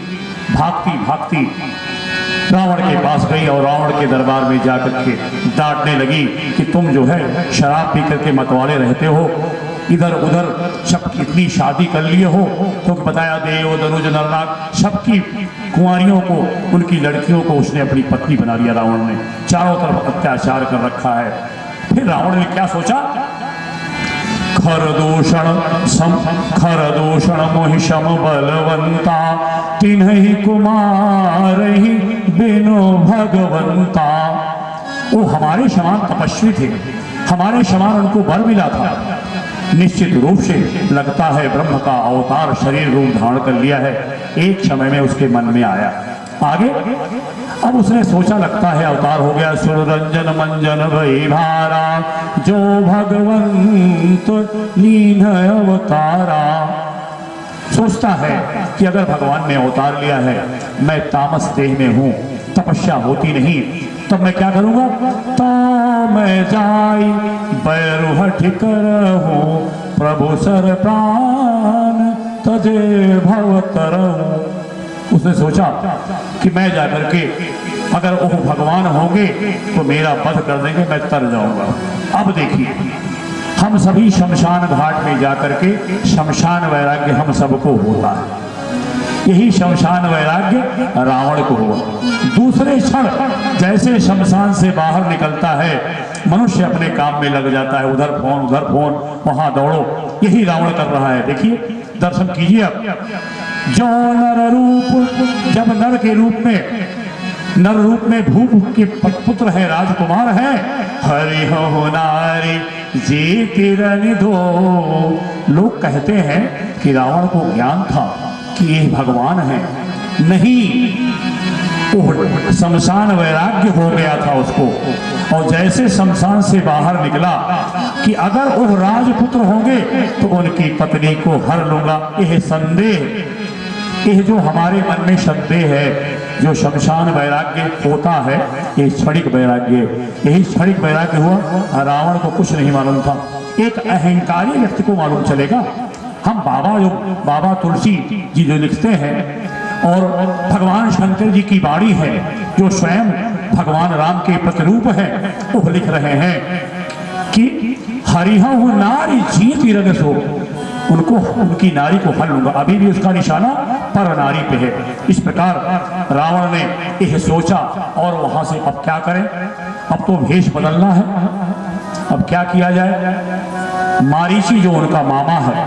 भागती रावण के पास गई, और रावण के दरबार में जाकर के डांटने लगी कि तुम जो है शराब पी करके मतवाले रहते हो, इधर उधर सब कितनी शादी कर लिए हो। तो बताया देव दनुज नरनाग, सबकी कुंवारियों को, उनकी लड़कियों को उसने अपनी पत्नी बना लिया। रावण ने चारों तरफ अत्याचार कर रखा है। फिर रावण ने क्या सोचा? खरदूषण मोहिषम बलवंता, तिन्हि कुमार ही बिनु भगवंता। वो हमारे समान तपस्वी थे, हमारे समान उनको वर मिला था। निश्चित रूप से लगता है ब्रह्म का अवतार शरीर रूप धारण कर लिया है, एक समय में उसके मन में आया। आगे अब उसने सोचा, लगता है अवतार हो गया। सुररंजन मंजन भई भारा, जो भगवंत लीन अवतारा। सोचता है कि अगर भगवान ने अवतार लिया है, मैं तामस देह में हूँ, तपस्या होती नहीं, तब मैं क्या करूँगा? तो मैं जाई बैरु हठ करहूँ, प्रभु सर प्राण तजे भवतरहूँ। उसने सोचा कि मैं जाकर के अगर वो भगवान होंगे तो मेरा वध कर देंगे, मैं तर जाऊंगा। अब देखिए, हम सभी शमशान घाट में जाकर के, शमशान वैराग्य हम सबको होता है। यही शमशान वैराग्य रावण को हुआ। दूसरे क्षण जैसे शमशान से बाहर निकलता है, मनुष्य अपने काम में लग जाता है, उधर फोन, वहां दौड़ो। यही रावण कर रहा है। देखिए, दर्शन कीजिए अब। जो नर रूप, जब नर के रूप में, नर रूप में भूप के पुत्र है, राजकुमार है। हरि हो नारी जी किरण दो। लोग कहते हैं कि रावण को ज्ञान था कि ये भगवान है। नहीं, वो शमशान वैराग्य हो गया था उसको। और जैसे शमशान से बाहर निकला कि अगर वो राजपुत्र होंगे तो उनकी पत्नी को हर लूंगा। यह संदेह, यह जो हमारे मन में संदेह है, जो शमशान वैराग्य होता है, ये क्षणिक वैराग्य, यही क्षणिक वैराग्य हुआ। रावण को कुछ नहीं मालूम था। एक अहंकारी व्यक्ति को मालूम चलेगा। हम बाबा तुलसी जी जो लिखते हैं, और भगवान शंकर जी की बाणी है, जो स्वयं भगवान राम के प्रतिरूप है, वो लिख रहे हैं कि हरिहु नारी जीत रग सो। उनको, उनकी नारी को हल लूंगा। अभी भी उसका निशाना पर नारी पे है। इस प्रकार रावण ने यह सोचा, और वहां से अब क्या करें, अब तो भेष बदलना है। अब क्या किया जाए? मारीची जो उनका मामा है,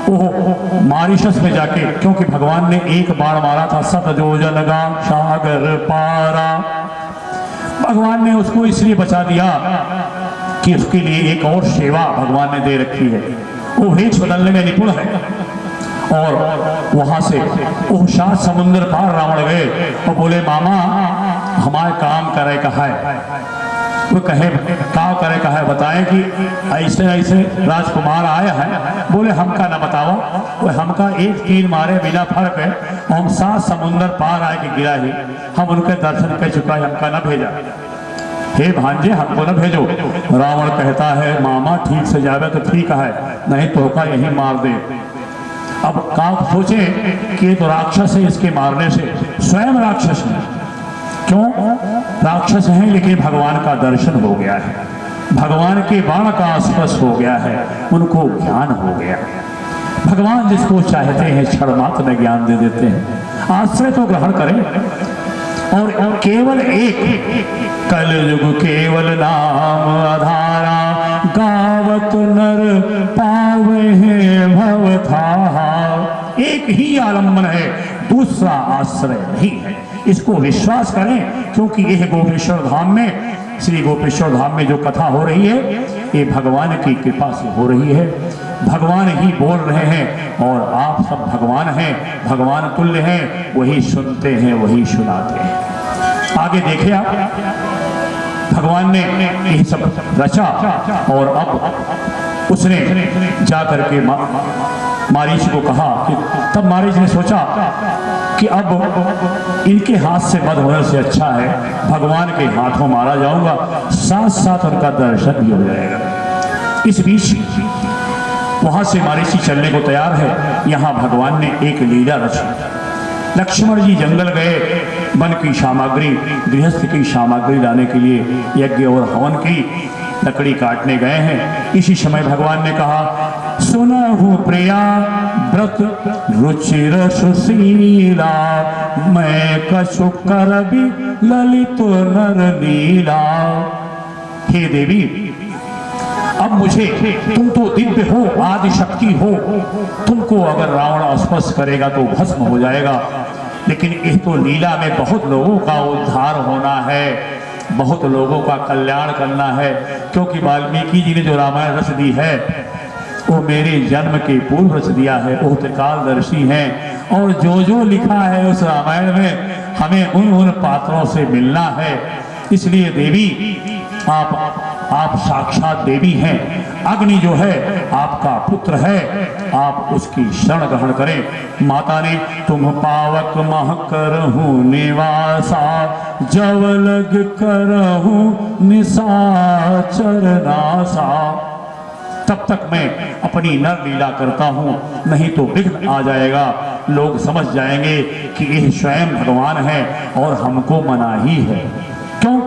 वो मारिशस में जाके, क्योंकि भगवान ने एक बाण मारा था, सत जो जनगा सागर पारा, भगवान ने उसको इसलिए बचा दिया कि उसके लिए एक और सेवा भगवान ने दे रखी है। वो भेष बदलने में निपुण है। और वहां से वो 7 समुद्र पार रावण गए और बोले, मामा हमारे काम करे कहा है। वो कहे का करे कहा है, बताएं कि ऐसे ऐसे राजकुमार आया है। बोले हमका ना बताओ। वो हमका एक तीर मारे बिना फर्क है, हम 7 समुद्र पार आए के गिरा ही, हम उनके दर्शन कर चुका है, हमका ना भेजा। हे भांजे, हमको न भेजो। रावण कहता है, मामा ठीक से जावे तो ठीक है, नहीं तो का यही मार दे। अब काम सोचे कि ये तो राक्षस है, इसके मारने से, स्वयं राक्षस है। क्यों राक्षस है? लेकिन भगवान का दर्शन हो गया है, भगवान के बाण का स्पर्श हो गया है, उनको ज्ञान हो गया। भगवान जिसको चाहते हैं क्षण मात्र में ज्ञान दे देते हैं। आश्रय तो ग्रहण करें। और केवल एक कलयुग केवल नाम आधारा, गावत नर पावे हैं भवधारा। एक ही आलम्बन है, दूसरा आश्रय नहीं है। इसको विश्वास करें, क्योंकि यह गोपेश्वर धाम में, श्री गोपेश्वर धाम में जो कथा हो रही है, ये भगवान की कृपा से हो रही है। भगवान ही बोल रहे हैं और आप सब भगवान हैं, भगवान तुल्य हैं, वही सुनते हैं, वही सुनाते हैं। आगे देखिए आप, भगवान ने यही सब रचा और अब उसने जाकर के मारीच को कहा कि, तब मारीच ने सोचा कि अब इनके हाथ से वध होने से अच्छा है भगवान के हाथों मारा जाऊंगा, साथ साथ उनका दर्शन भी हो जाएगा। इस बीच वहां से मारीची चलने को तैयार है। यहाँ भगवान ने एक लीला रची। लक्ष्मण जी जंगल गए, वन की सामग्री, गृहस्थ की सामग्री लाने के लिए, यज्ञ और हवन की लकड़ी काटने गए हैं। इसी समय भगवान ने कहा, सुनहु प्रिया व्रत रुचिर सुशीला, मैं कछु करबी ललित नर लीला। हे देवी, अब मुझे, तुम तो दिव्य हो, आदि शक्ति हो, तुमको अगर रावण स्पर्श करेगा तो भस्म हो जाएगा, लेकिन यह तो लीला में बहुत लोगों का उद्धार होना है, बहुत लोगों का कल्याण करना है। क्योंकि वाल्मीकि जी ने जो रामायण रच दी है, वो मेरे जन्म के पूर्व रच दिया है, वो त्रिकालदर्शी हैं, और जो जो लिखा है उस रामायण में हमें उन उन पात्रों से मिलना है। इसलिए देवी, आप साक्षात देवी हैं। अग्नि जो है आपका पुत्र है, आप उसकी शरण ग्रहण करें। माता ने, तुम पावक मह करहूं निवासा, जव लग करहूं निशाचर नासा। तब तक मैं अपनी नर लीला करता हूँ, नहीं तो विघ्न आ जाएगा, लोग समझ जाएंगे कि यह स्वयं भगवान है और हमको मना ही है। क्यों?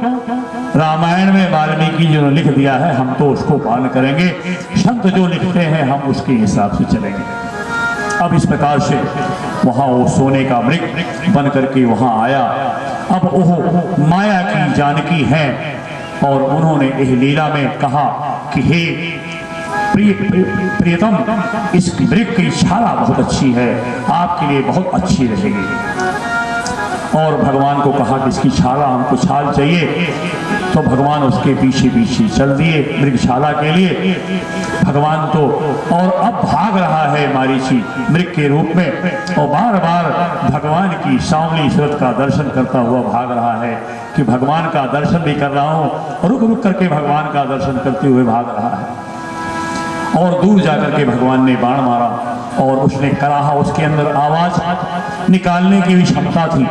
रामायण में वाल्मीकि जी ने लिख दिया है, हम तो उसको पालन करेंगे, संत जो लिखते हैं हम उसके हिसाब से चलेंगे। अब इस प्रकार से वहाँ वो सोने का मृग बन करके वहाँ आया। अब वो माया की जानकी है और उन्होंने इस लीला में कहा कि हे प्रियतम, इस मृग की छाला बहुत अच्छी है, आपके लिए बहुत अच्छी रहेगी। और भगवान को कहा कि इसकी छाला, हमको छाल चाहिए। तो भगवान उसके पीछे पीछे चल दिए मृगशाला के लिए। भगवान तो और अब भाग रहा है मारीची मृग के रूप में, और बार बार भगवान की सांवली सूरत का दर्शन करता हुआ भाग रहा है कि भगवान का दर्शन भी कर रहा हूँ, रुक रुक करके भगवान का दर्शन करते हुए भाग रहा है। और दूर जाकर के भगवान ने बाण मारा और उसने कराहा, उसके अंदर आवाज निकालने की भी क्षमता थी।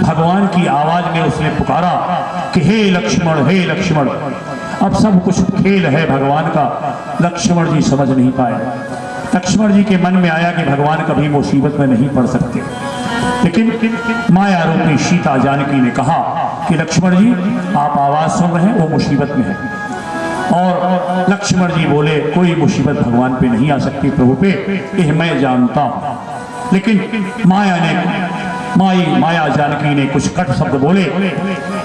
भगवान की आवाज में उसने पुकारा कि हे लक्ष्मण, हे लक्ष्मण। अब सब कुछ खेल है भगवान का, लक्ष्मण जी समझ नहीं पाए। लक्ष्मण जी के मन में आया कि भगवान कभी मुसीबत में नहीं पड़ सकते, लेकिन माया रूपी सीता जानकी ने कहा कि लक्ष्मण जी आप आवाज सुन रहे हैं, वो मुसीबत में है। और लक्ष्मण जी बोले कोई मुसीबत भगवान पे नहीं आ सकती प्रभु पे, यह मैं जानता हूं। लेकिन माया जानकी ने कुछ कट शब्द बोले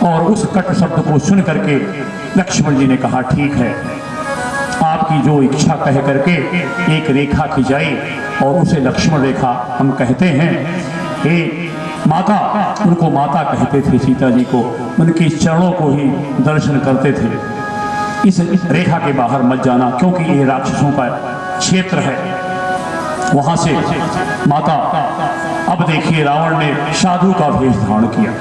और उस कट शब्द को सुन करके लक्ष्मण जी ने कहा ठीक है, आपकी जो इच्छा कह करके एक रेखा खिंचाई और उसे लक्ष्मण रेखा हम कहते हैं। हे माता, उनको माता कहते थे सीता जी को, उनके चरणों को ही दर्शन करते थे। इस रेखा के बाहर मत जाना क्योंकि ये राक्षसों का क्षेत्र है, वहां से माता। अब देखिए रावण ने साधु का भेष धारण किया,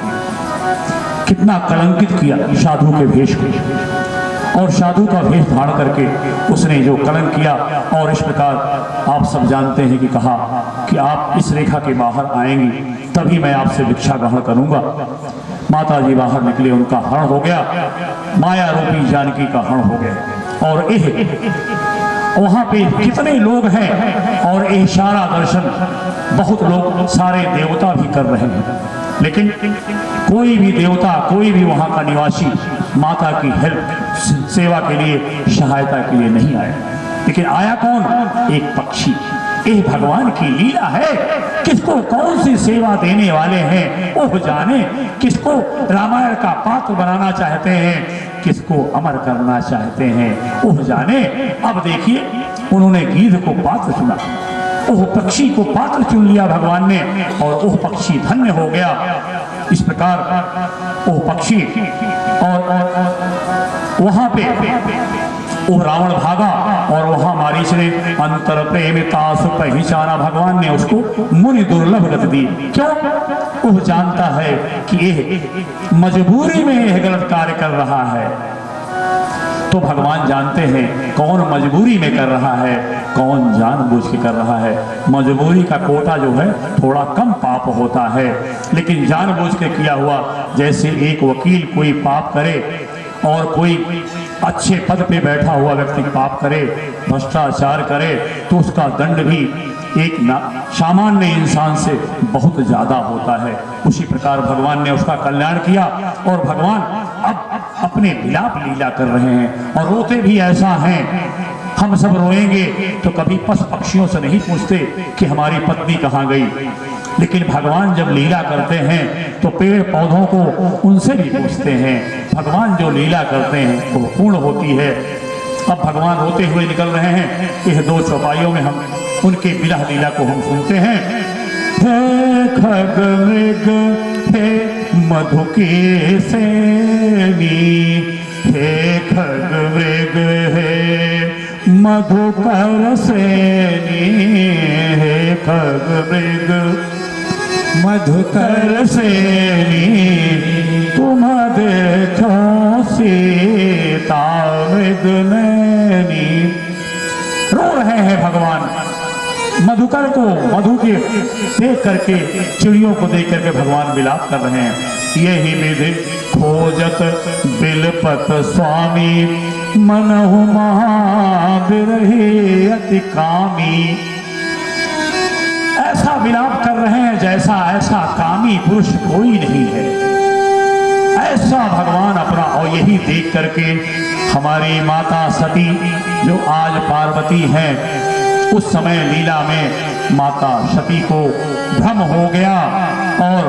कितना कलंकित किया साधु के भेष को, और साधु का भेष धारण करके उसने जो कलंक किया। और इस प्रकार आप सब जानते हैं कि कहा कि आप इस रेखा के बाहर आएंगी तभी मैं आपसे भिक्षा ग्रहण करूंगा। माता जी बाहर निकले, उनका हरण हो गया, माया रूपी जानकी का हरण हो गया। और वहां पे कितने लोग हैं और ये सारा दर्शन बहुत लोग, सारे देवता भी कर रहे हैं, लेकिन कोई भी देवता, कोई भी वहां का निवासी माता की हेल्प, सेवा के लिए, सहायता के लिए नहीं आया। लेकिन आया कौन? एक पक्षी। ये भगवान की लीला है, किसको कौन सी सेवा देने वाले हैं वो जाने। किसको रामायण का पात्र बनाना चाहते हैं, किसको अमर करना चाहते हैं वो जाने। अब देखिए उन्होंने गीध को पात्र चुना, वो पक्षी को पात्र चुन लिया भगवान ने, और वो पक्षी धन्य हो गया। इस प्रकार वो पक्षी और वहां पे वो रावण भागा और वहां मारीच ने अंतर प्रेमितासु पहचाना। भगवान ने उसको मुनि दुर्लभ गति दी। क्यों? वो जानता है कि ये मजबूरी में यह गलत कार्य कर रहा है। तो भगवान जानते हैं कौन मजबूरी में कर रहा है, कौन जानबूझ के कर रहा है। मजबूरी का कोटा जो है थोड़ा कम पाप होता है, लेकिन जानबूझ के किया हुआ, जैसे एक वकील कोई पाप करे और कोई अच्छे पद पे बैठा हुआ व्यक्ति पाप करे, भ्रष्टाचार करे, तो उसका दंड भी एक सामान्य इंसान से बहुत ज्यादा होता है। उसी प्रकार भगवान ने उसका कल्याण किया और भगवान अब अपने विलाप लीला कर रहे हैं और रोते भी ऐसा हैं। हम सब रोएंगे तो कभी पशु पक्षियों से नहीं पूछते कि हमारी पत्नी कहाँ गई, लेकिन भगवान जब लीला करते हैं तो पेड़ पौधों को उनसे भी पूछते हैं। भगवान जो लीला करते हैं वो पूर्ण होती है। अब भगवान रोते हुए निकल रहे हैं। यह दो चौपाइयों में हम उनके विरह लीला को हम सुनते हैं। हे खग मृग, हे मधु के सेनी, हे खग मृग, हे मधुकर सेनी, हे खग मृग मधुकर सेनी, तुम देखो सीता मृग नैनी। रो रहे हैं भगवान मधुकर को, मधु के देख करके, चिड़ियों को देख करके भगवान विलाप कर रहे हैं। यही विधि खोजत बिलपत स्वामी, मनहु महाबिरही अति कामी। ऐसा विलाप कर रहे हैं जैसा ऐसा कामी पुरुष कोई नहीं है, ऐसा भगवान अपना। और यही देख करके हमारी माता सती जो आज पार्वती हैं, उस समय लीला में माता सती को भ्रम हो गया और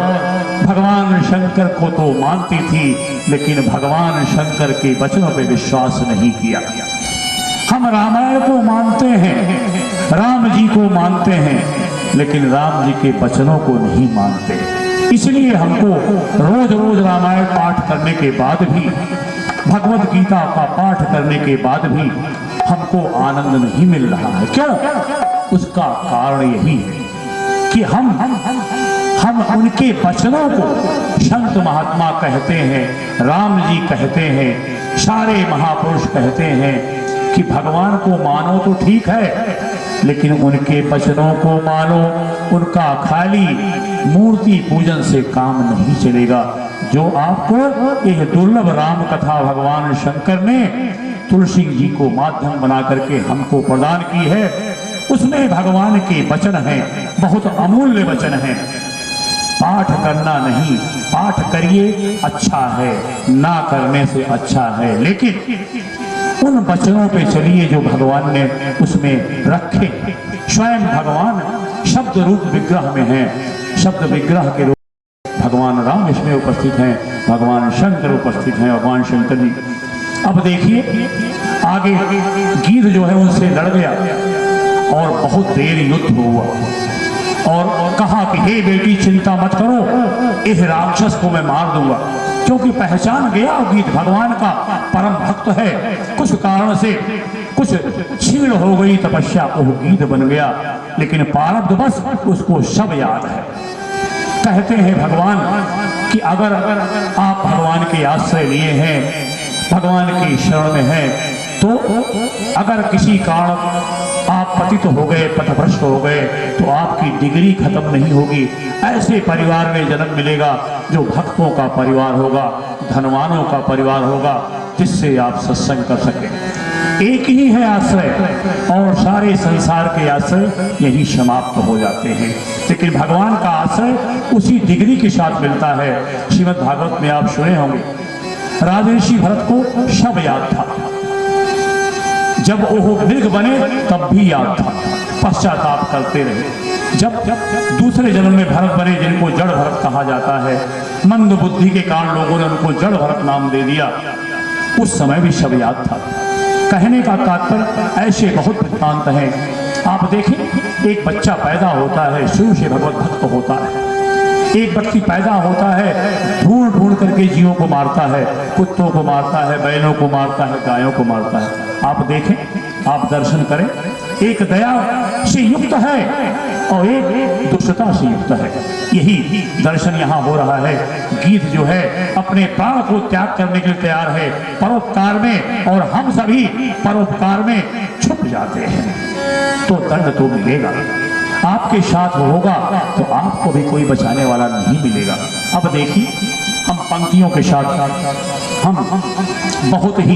भगवान शंकर को तो मानती थी, लेकिन भगवान शंकर के वचनों पे विश्वास नहीं किया। हम रामायण को मानते हैं, राम जी को मानते हैं, लेकिन राम जी के वचनों को नहीं मानते। इसलिए हमको रोज रोज रामायण पाठ करने के बाद भी, भगवत गीता का पाठ करने के बाद भी हमको आनंद नहीं मिल रहा है। क्यों? उसका कारण यही है कि हम उनके वचनों को, संत महात्मा कहते हैं, राम जी कहते हैं, सारे महापुरुष कहते हैं कि भगवान को मानो तो ठीक है, लेकिन उनके वचनों को मानो। उनका खाली मूर्ति पूजन से काम नहीं चलेगा। जो आपको यह दुर्लभ राम कथा भगवान शंकर ने तुलसी जी को माध्यम बना करके हमको प्रदान की है, उसमें भगवान के वचन हैं, बहुत अमूल्य वचन हैं। पाठ करना नहीं, पाठ करिए अच्छा है, ना करने से अच्छा है, लेकिन उन वचनों पे चलिए जो भगवान ने उसमें रखे। स्वयं भगवान शब्द रूप विग्रह में है, शब्द विग्रह के रूप भगवान राम इसमें उपस्थित हैं, भगवान शंकर उपस्थित हैं, भगवान शंकर जी। अब देखिए आगे गीध जो है उनसे लड़ गया और बहुत देर युद्ध हुआ और कहा कि हे बेटी चिंता मत करो, इस राक्षस को मैं मार दूंगा। क्योंकि पहचान गया गीध भगवान का परम भक्त है। कुछ कारण से कुछ छीण हो गई तपस्या, वो गीध बन गया, लेकिन प्रारब्ध बस उसको सब याद है। कहते हैं भगवान कि अगर आप भगवान के आश्रय लिए हैं, भगवान की शरण में हैं, तो अगर किसी कारण आप पतित हो गए, पथभ्रष्ट हो गए, तो आपकी डिग्री खत्म नहीं होगी। ऐसे परिवार में जन्म मिलेगा जो भक्तों का परिवार होगा, धनवानों का परिवार होगा, जिससे आप सत्संग कर सकें। एक ही है आश्रय और सारे संसार के आश्रय यही समाप्त हो जाते हैं, लेकिन भगवान का आश्रय उसी डिग्री के साथ मिलता है। श्रीमद् भागवत में आप सुने होंगे, राजर्षि भरत को सब याद था, जब वो मृग बने तब भी याद था, पश्चाताप करते रहे। जब दूसरे जन्म में भरत बने, जिनको जड़ भरत कहा जाता है, मंद बुद्धि के कारण लोगों ने उनको जड़ भरत नाम दे दिया, उस समय भी सब याद था। कहने का तात्पर्य ऐसे बहुत वृत्तांत हैं। आप देखें, एक बच्चा पैदा होता है, शुरू से भगवत भक्त होता है। एक व्यक्ति पैदा होता है, ढूंढ ढूंढ करके जीवों को मारता है, कुत्तों को मारता है, बैलों को मारता है, गायों को मारता है। आप देखें, आप दर्शन करें, एक दया से युक्त है और एक दुष्टता से युक्त है। यही दर्शन यहाँ हो रहा है। गीध जो है अपने प्राण को त्याग करने के लिए तैयार है परोपकार में, और हम सभी परोपकार में छुप जाते हैं, तो दंड तो मिलेगा। आपके साथ होगा तो आपको भी कोई बचाने वाला नहीं मिलेगा। अब देखिए, हम पंक्तियों के साथ, हम बहुत ही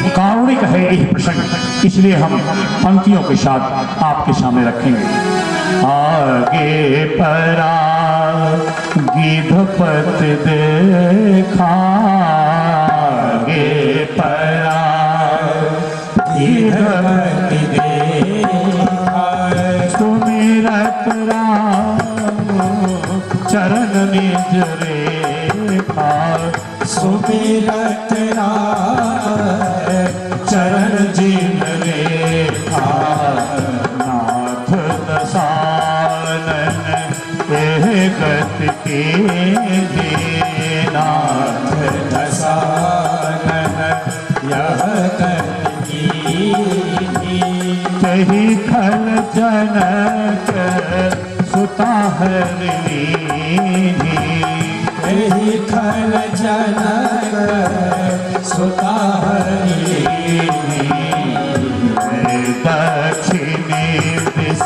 कारुणिक है यह प्रसंग, इसलिए हम पंक्तियों के साथ आपके सामने रखेंगे। आगे परा गिधपत देखा, आगे परा गिधपत देखा, सुमिरत राम चरण निज रेखा, सुमिरत राम चरण जिन रेखा, नाथ दसानन एह गति के नाथ दसानन यह गति की, कही खल जनक सुता हरि, कही खल जनक सुता हरि, दक्षिणी दिश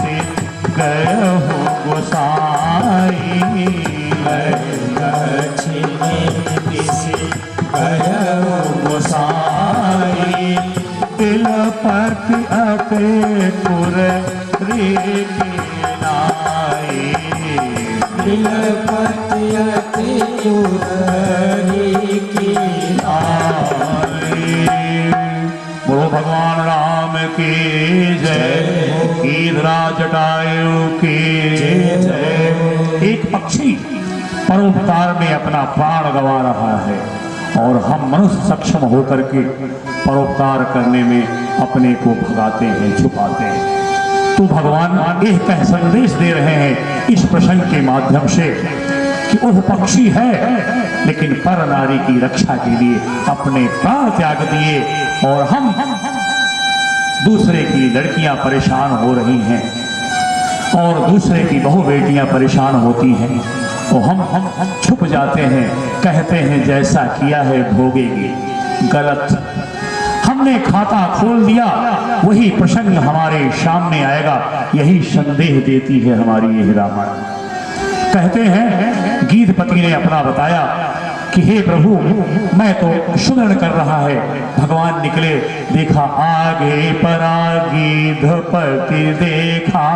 गयहु गोसाई, दक्षिणी दिश गयहु गोसाई, दिल पति अटे पुर रे नाई, दिल पति अटे पुर रे की नाई। बोलो भगवान राम की जय, गीधराज जटायु की जय। एक पक्षी परोपकार में अपना प्राण गंवा रहा है और हम मनुष्य सक्षम होकर के परोपकार करने में अपने को भगाते हैं, छुपाते हैं। तो भगवान एक कह संदेश दे रहे हैं इस प्रसंग के माध्यम से कि वह पक्षी है लेकिन पर नारी की रक्षा के लिए अपने प्राण त्याग दिए, और हम दूसरे की लड़कियां परेशान हो रही हैं और दूसरे की बहु बेटियां परेशान होती हैं, तो हम छुप जाते हैं, कहते हैं जैसा किया है भोगेगी। गलत। हमने खाता खोल दिया, वही प्रसंग हमारे सामने आएगा। यही संदेह देती है हमारी यह रामायण। कहते हैं गीधपति ने अपना बताया कि हे प्रभु, मैं तो सुगरण कर रहा है। भगवान निकले, देखा आगे परा गीधपति देखा।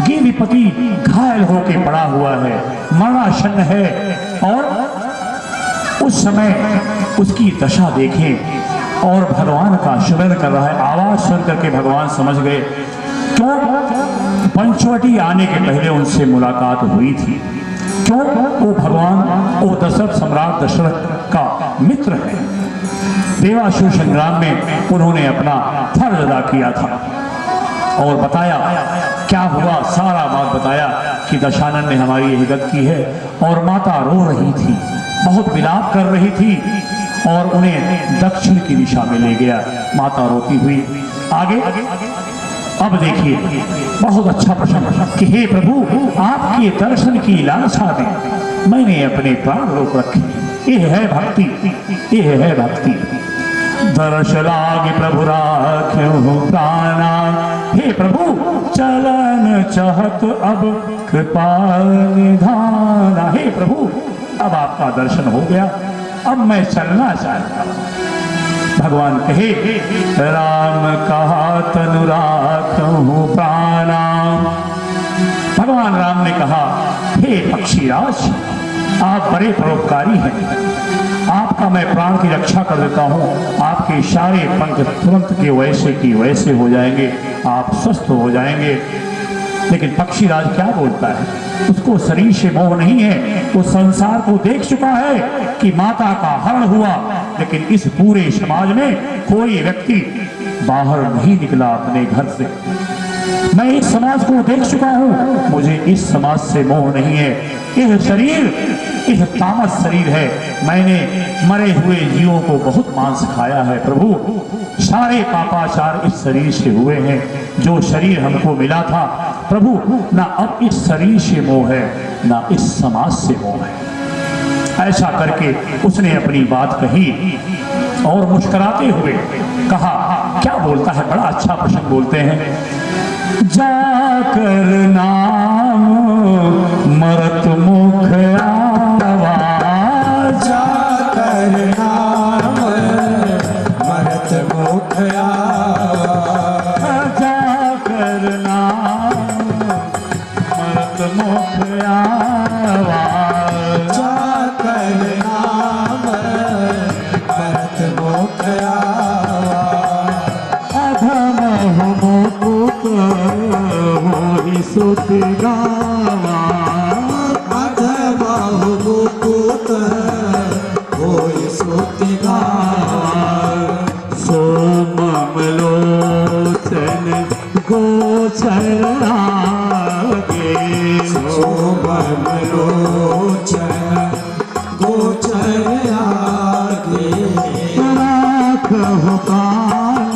गीधपति घायल होके पड़ा हुआ है, मरणासन्न है, और उस समय उसकी दशा देखें और भगवान का सुगरण कर रहा है। आवाज सुन करके भगवान समझ गए, क्यों पंचवटी आने के पहले उनसे मुलाकात हुई थी। क्यों? वो भगवान, वो दशरथ सम्राट दशरथ का मित्र है। देवासुर संग्राम में उन्होंने अपना फर्ज अदा किया था और बताया क्या हुआ, सारा बात बताया कि दशानन ने हमारी यह गत की है। और माता रो रही थी, बहुत विलाप कर रही थी, और उन्हें दक्षिण की दिशा में ले गया, माता रोती हुई। आगे अब देखिए बहुत अच्छा प्रश्न कि हे प्रभु, आपके दर्शन की लालसा में मैंने अपने प्राण रोक रखे। यह है भक्ति, यह है भक्ति। दर्श लागे प्रभु राख्यो प्राणा, हे प्रभु चलन चाहत अब कृपा निधाना। हे प्रभु, अब आपका दर्शन हो गया, अब मैं चलना चाहता हूं। भगवान कहे राम कहा तनु राखहु प्राणा। भगवान राम ने कहा हे पक्षीराज, आप बड़े परोपकारी हैं, आपका मैं प्राण की रक्षा कर देता हूँ। आपके सारे पंख तुरंत के वैसे की वैसे हो जाएंगे, आप स्वस्थ हो जाएंगे। लेकिन पक्षीराज क्या बोलता है, उसको शरीर से मोह नहीं है। वो संसार को देख चुका है कि माता का हरण हुआ, लेकिन इस पूरे समाज में कोई व्यक्ति बाहर नहीं निकला अपने घर से। मैं इस समाज को देख चुका हूँ, मुझे इस समाज से मोह नहीं है। यह शरीर, यह तामस शरीर है। मैंने मरे हुए जीवों को बहुत मांस खाया है प्रभु, सारे पापाचार इस शरीर से हुए हैं। जो शरीर हमको मिला था प्रभु, ना अब इस शरीर से मोह है, ना इस समाज से मोह है। ऐसा करके उसने अपनी बात कही और मुस्कुराते हुए कहा, क्या बोलता है, बड़ा अच्छा प्रसंग बोलते हैं। जाकर नाम मरत मुख आवा, जाकर नाम मरत मुख आवा, जाकर नाम मरत मुख आवा, जाकर नाम मरत मुख आवा। अधम मुकुट होई सुत गावा, अधम मुकुट होई सुत गावा। सोमलोचन गोचर आगे, सोमलोचन गोचर आगे। राखहु प्राण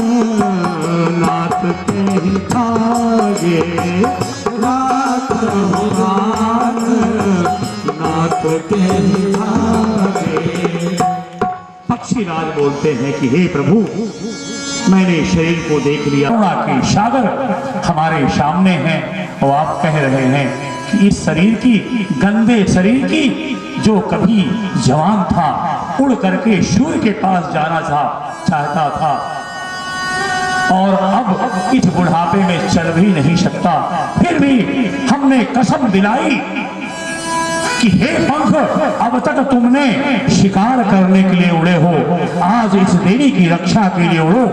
नाथ के आगे, राखहु प्राण नाथ के आगे। पक्षीराज बोलते हैं कि हे प्रभु, मैंने शरीर को देख लिया, करुणा के सागर हमारे सामने हैं, और आप कह रहे हैं कि इस शरीर की, गंदे शरीर की, जो कभी जवान था, उड़ करके सूर्य के पास जाना चाहता था, और अब इस बुढ़ापे में चल भी नहीं सकता, फिर भी हमने कसम दिलाई कि हे पंख, अब तक तुमने शिकार करने के लिए उड़े हो, आज आज इस देवी की रक्षा के लिए उड़ो।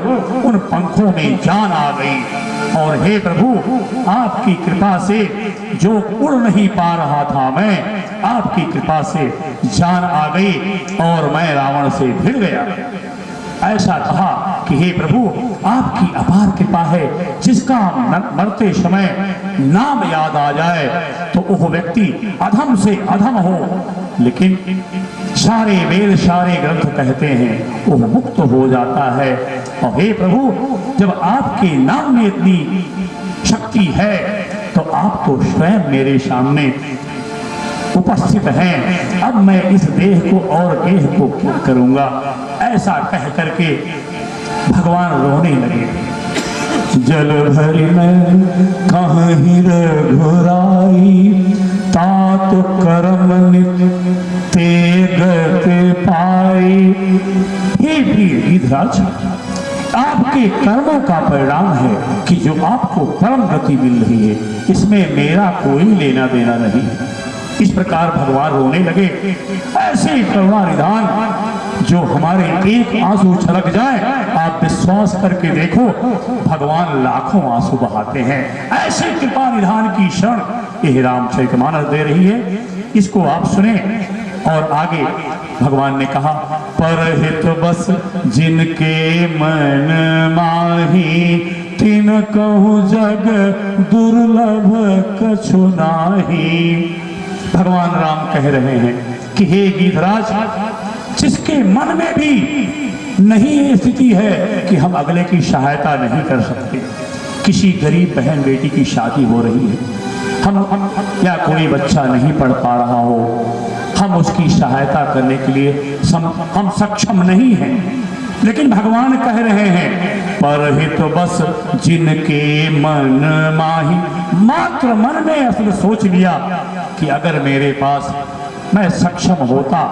उन पंखों में जान आ गई और हे प्रभु, आपकी कृपा से जो उड़ नहीं पा रहा था मैं, आपकी कृपा से जान आ गई और मैं रावण से भिड़ गया। ऐसा कहा कि हे प्रभु, आपकी अपार कृपा है, जिसका मरते समय नाम याद आ जाए तो वह व्यक्ति अधम से अधम हो, लेकिन सारे वेद सारे ग्रंथ कहते हैं वह मुक्त हो जाता है। और हे प्रभु, जब आपके नाम में इतनी शक्ति है तो आप तो स्वयं मेरे सामने उपस्थित हैं। अब मैं इस देह को और देह को क्या करूंगा? ऐसा कह करके भगवान रोने लगे। जल भरी में कहीं रघुराई, तात कर्म ते गते पाई। हे प्रिय गिधराज, आपके कर्मों का परिणाम है कि जो आपको परम गति मिल रही है, इसमें मेरा कोई लेना देना नहीं। इस प्रकार भगवान रोने लगे। ऐसे करुणा निधान जो हमारे एक आंसू छलक जाए, आप विश्वास करके देखो, भगवान लाखों आंसू बहाते हैं। ऐसे कृपा निधान की शरण यह रामचरितमानस दे रही है। इसको आप सुने। और आगे भगवान ने कहा, परहित बस जिनके मन माही, तिन कहूँ जग दुर्लभ कछु नाही। भगवान राम कह रहे हैं कि हे गिधराज, जिसके मन में भी नहीं ये स्थिति है कि हम अगले की सहायता नहीं कर सकते, किसी गरीब बहन बेटी की शादी हो रही है, हम या कोई बच्चा नहीं पढ़ पा रहा हो, हम उसकी सहायता करने के लिए हम सक्षम नहीं हैं, लेकिन भगवान कह रहे हैं परहित बस जिनके मन माही। मात्र मन में असल सोच लिया कि अगर मेरे पास मैं सक्षम होता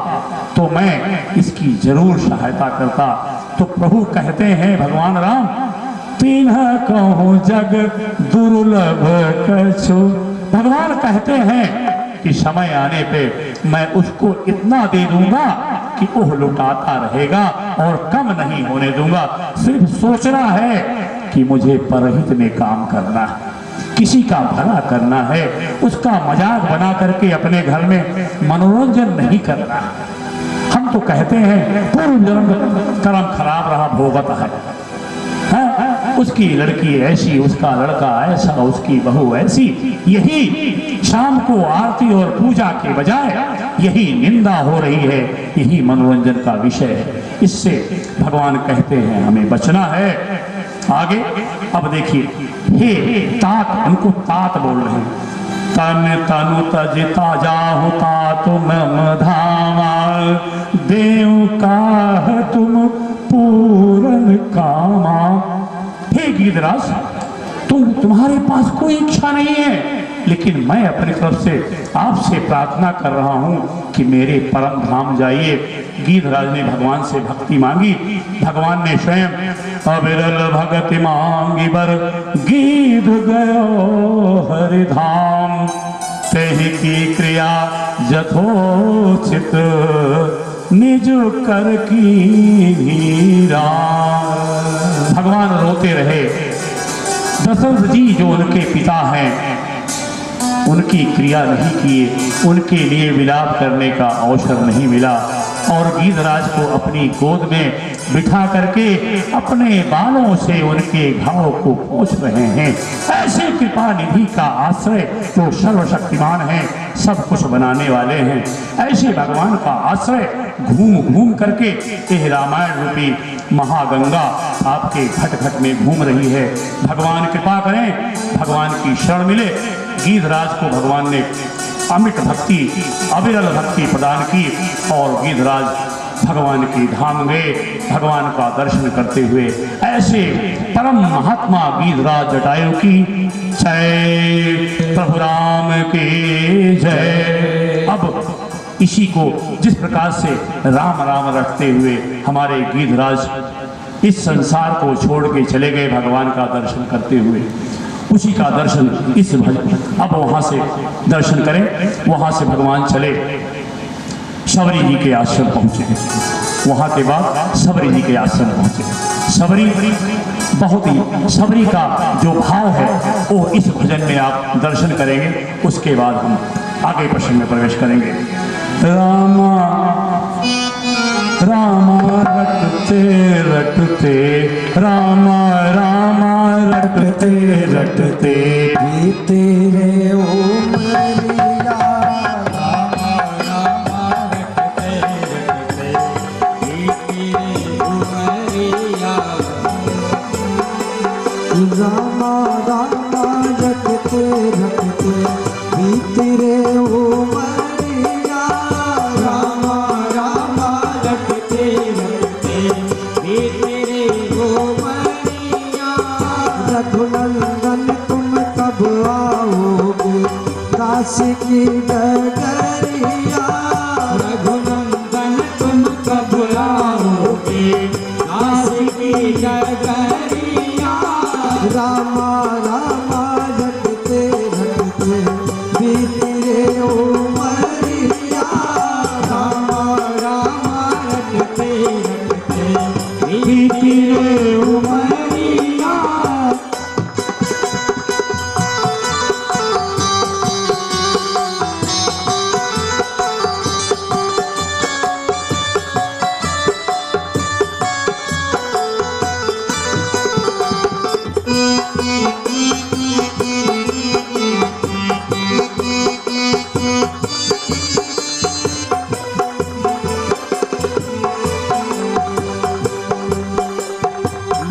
तो मैं इसकी जरूर सहायता करता। तो प्रभु कहते हैं भगवान राम, तीन कहूँ जग दुर्लभ कछु। भगवान कहते हैं कि समय आने पे मैं उसको इतना दे दूंगा कि वह लुटाता रहेगा और कम नहीं होने दूंगा। सिर्फ सोचना है कि मुझे परहित में काम करना है, किसी का भला करना है, उसका मजाक बना करके अपने घर में मनोरंजन नहीं करना। हम तो कहते हैं पूर्व जन्म कर्म खराब रहा भोगत है, उसकी लड़की ऐसी, उसका लड़का ऐसा, उसकी बहू ऐसी। यही शाम को आरती और पूजा के बजाय यही निंदा हो रही है, यही मनोरंजन का विषय है। इससे भगवान कहते हैं हमें बचना है। आगे अब देखिए, हे तात, उनको तात बोल रहे हैं। तन तनु तजता जाहु तात मम धामा, देव का तुम पूरन कामा। हे गिधराज, तुम्हारे पास कोई इच्छा नहीं है, लेकिन मैं अपनी तरफ से आपसे प्रार्थना कर रहा हूं कि मेरे परम धाम जाइए। गिधराज ने भगवान से भक्ति मांगी। भगवान ने स्वयं अविरल भगति मांगी बर, गिध गयो हरिधाम, तेहि की क्रिया यथोचित निज कर की राम। भगवान रोते रहे। दशरथ जी जो उनके पिता हैं, उनकी क्रिया नहीं किए, उनके लिए विलाप करने का अवसर नहीं मिला, और गिधराज को अपनी गोद में बिठा करके अपने बालों से उनके घाव को पोंछ रहे हैं। ऐसे कृपा निधि का आश्रय जो सर्वशक्तिमान है, सब कुछ बनाने वाले हैं, ऐसे भगवान का आश्रय घूम घूम करके यह रामायण रूपी महागंगा आपके घट घट में घूम रही है। भगवान कृपा करें, भगवान की शरण मिले। गिधराज को भगवान ने अमिट भक्ति, अविरल भक्ति प्रदान की और गिधराज भगवान की धाम गए, भगवान का दर्शन करते हुए। ऐसे परम महात्मा गिधराज जटायु की जय, प्रभु राम की जय। अब इसी को जिस प्रकार से राम राम रटते हुए हमारे गिधराज इस संसार को छोड़ के चले गए भगवान का दर्शन करते हुए, उसी का दर्शन इस अब वहां से दर्शन करें। वहां से भगवान चले शबरी जी के आश्रम पहुंचे। वहाँ के बाद सबरी जी के आश्रम पहुँचे। सबरी बहुत ही सबरी का जो भाव है वो इस भजन में आप दर्शन करेंगे। उसके बाद हम आगे प्रश्न में प्रवेश करेंगे। रामा रामा रटते रटते, रामा रामा रटते रटते, भी तेरे उमरिया रामा रामा रटते रटते भी तेरे उमरिया, रामा रामा रटते रटते भी तेरे उमरिया। रघुनंदन तुम कब आओगे दास की डगरिया, रघुनंदन तुम कब आओगे दास की डगरिया। रामा रामा रटते रटते भी तेरे उमरिया, रामा रामा रटते रटते भी तेरे उमरिया।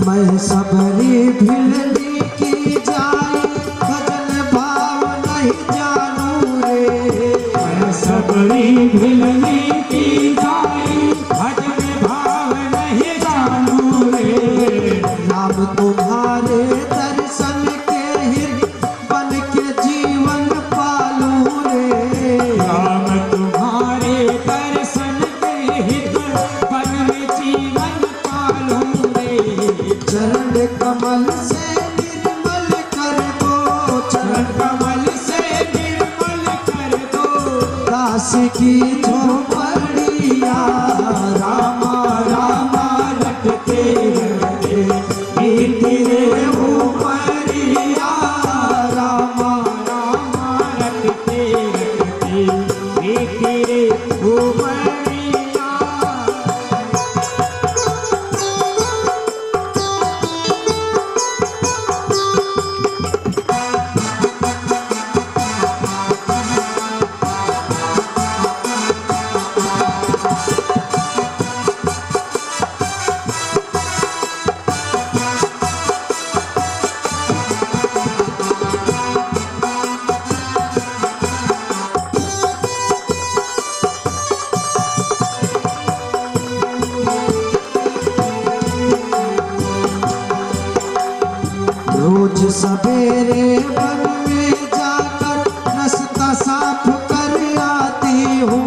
मैं सबरी भिलनी की जाए भजन भाव नहीं जानू रे, मैं सबरी भिलनी की जाए भजन भाव नहीं जानू रे। नाम तुम्हारे दर्शन के हिर बन के जीवन पालू रे, नाम तुम्हारे दर्शन के हिर बन के जीवन पालू रे। चरण कमल से निर्मल कर दो, चरण कमल से निर्मल कर दो दास की झोपड़िया। रामा रामा रटते रटते भी तेरे उमरिया, रामा रामा रटते रटते भी तेरे उमरिया। रोज सवेरे वन में जाकर रास्ता साफ कर आती हूँ,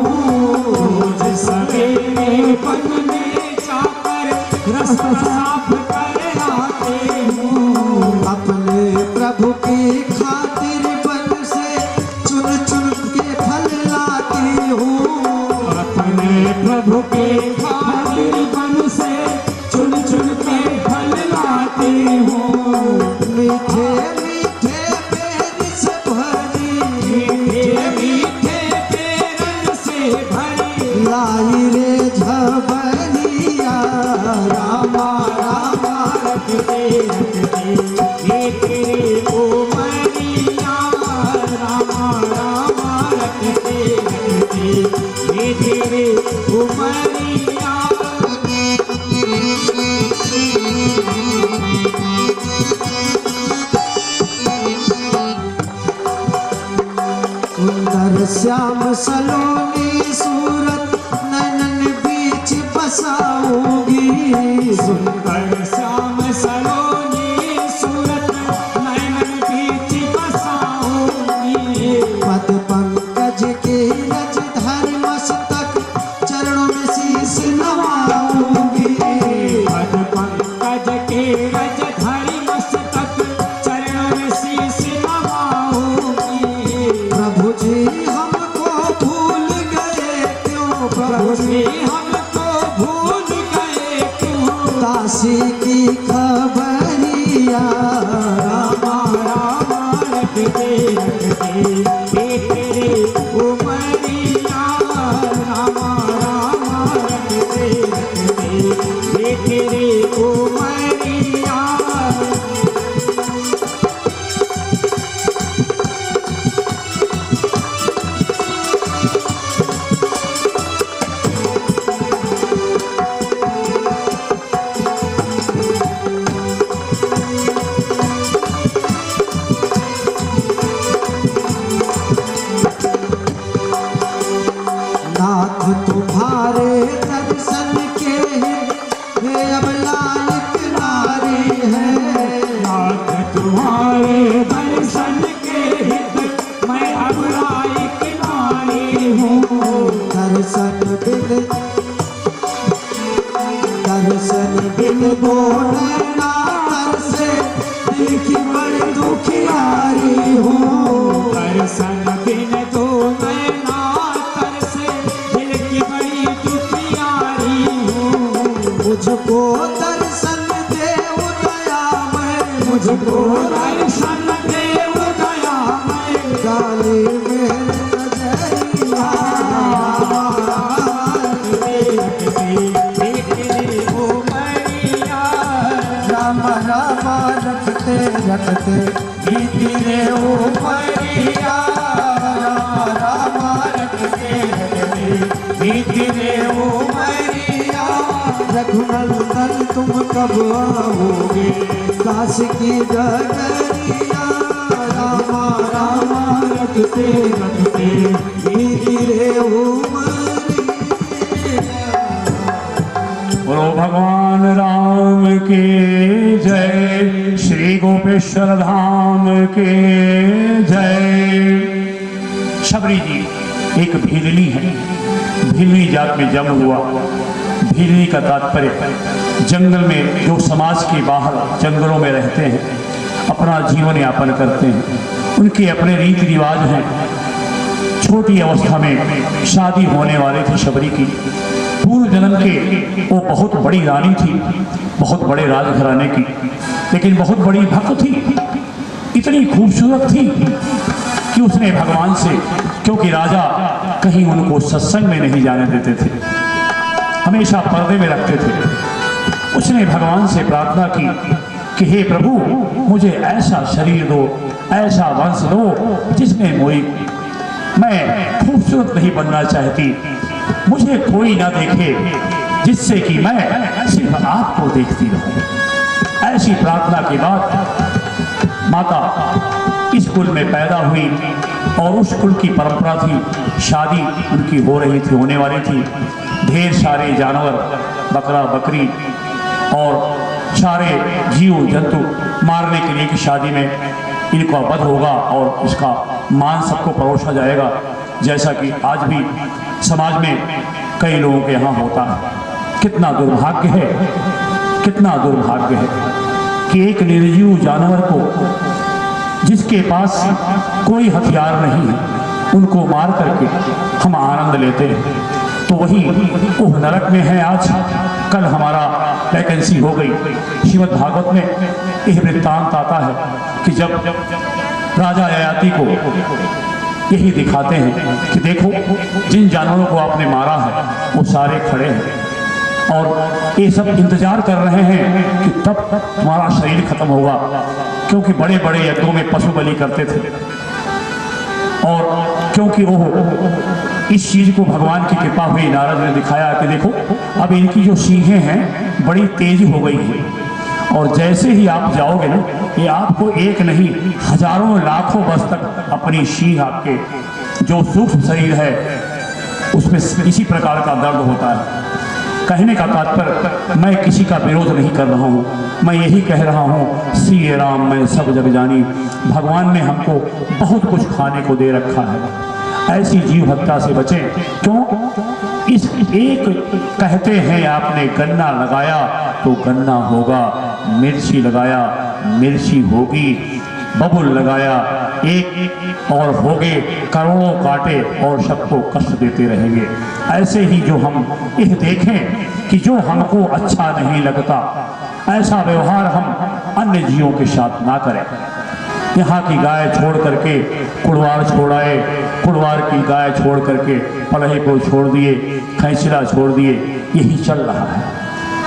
रोज सवेरे वन में जाकर रास्ता साफ कर आती हूँ। अपने प्रभु की खातिर वन से चुन चुन के फल लाती हूँ, अपने प्रभु के खातिर वन से चुन चुन के फल लाती हूँ। मीठे मीठे पेड़ से भरी, मीठे मीठे पेड़ से भरी लाई रे झबलिया। रामा रामा रटते रटते भी तेरे उमरिया, रामा रामा रटते रटते भी तेरे उमरिया। सुंदर श्याम सलोनी सूरत नैनन बीच बसाऊंगी, सुंदर श्याम सलोनी सूरत नैनन बीच बसाऊंगी। पद पंकज के रजधर मस्तक चरणों में शीश नवाऊंगी, पद पंकज के रजधर मस्तक चरणों में शीश नवाऊंगी। प्रभु जी हमको भूल गए क्यों, प्रभु जी हमको भूल काशी की खबरिया रामा रामा रखते रखते तेरे उमरिया रामा रामा रखते रखते तेरे उमरिया नाथ तुम्हारे दर्शन के हे अब लायक नारी है नाथ तुम्हारे दर्शन के हित मैं अब लायक नारी हूँ दर्शन बिन बोलना तरसे दिल की बड़ी दुखियारी हूँ दर्शन बिन तो मैं ना तरसे दिल की बड़ी दुखियारी हूँ मुझको दर्शन दे दयामय मुझको दर्शन देव दयामय डाली में नजरिया राम राम रखते रखते बीती रे उमरिया राम राम रखते रखते बीती रे उमरिया रघुनंदन तुम कब आओगे काशी की गगरिया राम राम रखते रखते बीती रे उमरिया बोलो भगवान राम के जय, श्री गोपेश्वर धाम के जय। शबरी जी एक भीलनी है, भीलनी जात में जन्म हुआ। भीलनी का तात्पर्य जंगल में जो समाज के बाहर जंगलों में रहते हैं, अपना जीवन यापन करते हैं, उनके अपने रीति रिवाज हैं। छोटी अवस्था में शादी होने वाली थी शबरी की। पूर्व जन्म के वो बहुत बड़ी रानी थी, बहुत बड़े राजघराने की, लेकिन बहुत बड़ी भक्त थी। इतनी खूबसूरत थी कि उसने भगवान से, क्योंकि राजा कहीं उनको सत्संग में नहीं जाने देते थे, हमेशा पर्दे में रखते थे, उसने भगवान से प्रार्थना की कि हे प्रभु, मुझे ऐसा शरीर दो, ऐसा वंश दो जिसमें मैं खूबसूरत नहीं बनना चाहती, मुझे कोई ना देखे, जिससे कि मैं सिर्फ आपको देखती रहूं। ऐसी प्रार्थना के बाद माता इस कुल में पैदा हुई और उस कुल की परंपरा थी, शादी उनकी हो रही थी, होने वाली थी। ढेर सारे जानवर, बकरा बकरी और सारे जीव जंतु मारने के लिए कि शादी में इनका वध होगा और इसका मान सबको परोसा जाएगा, जैसा कि आज भी समाज में कई लोगों के यहाँ होता है। कितना दुर्भाग्य है, कितना दुर्भाग्य है कि एक निर्जीव जानवर को, जिसके पास कोई हथियार नहीं है, उनको मार करके हम आनंद लेते हैं। तो वही ओह नरक में है आज, कल हमारा वैकेंसी हो गई। श्रीमद् भागवत में यह वृत्तांत आता है कि जब राजा ययाति को यही दिखाते हैं कि देखो, जिन जानवरों को आपने मारा है वो सारे खड़े हैं और ये सब इंतजार कर रहे हैं कि तब तुम्हारा शरीर खत्म होगा, क्योंकि बड़े बड़े यज्ञों में पशु बलि करते थे। और क्योंकि वो इस चीज को भगवान की कृपा हुई, नारद ने दिखाया कि देखो अब इनकी जो सींगें हैं बड़ी तेज हो गई है, और जैसे ही आप जाओगे ना, ये आपको एक नहीं हजारों लाखों वर्ष तक अपनी सींग, आपके जो सूक्ष्म शरीर है उसमें इसी प्रकार का दर्द होता है। कहने का तात्पर्य, मैं किसी का विरोध नहीं कर रहा हूँ, मैं यही कह रहा हूँ, श्री राम मैं सब जग जानी, भगवान ने हमको बहुत कुछ खाने को दे रखा है। ऐसी जीव हत्या से बचें। क्यों? इस एक कहते हैं आपने गन्ना लगाया तो गन्ना होगा, मिर्ची लगाया मिर्ची होगी, बबुल लगाया एक और होगे करोड़ों कांटे और सबको कष्ट देते रहेंगे। ऐसे ही जो हम यह देखें कि जो हमको अच्छा नहीं लगता, ऐसा व्यवहार हम अन्य जीवों के साथ ना करें। यहाँ की गाय छोड़ करके कुड़वार छोड़ आए, कुड़वार की गाय छोड़ करके पलही को छोड़ दिए, खैंचरा छोड़ दिए, यही चल रहा है।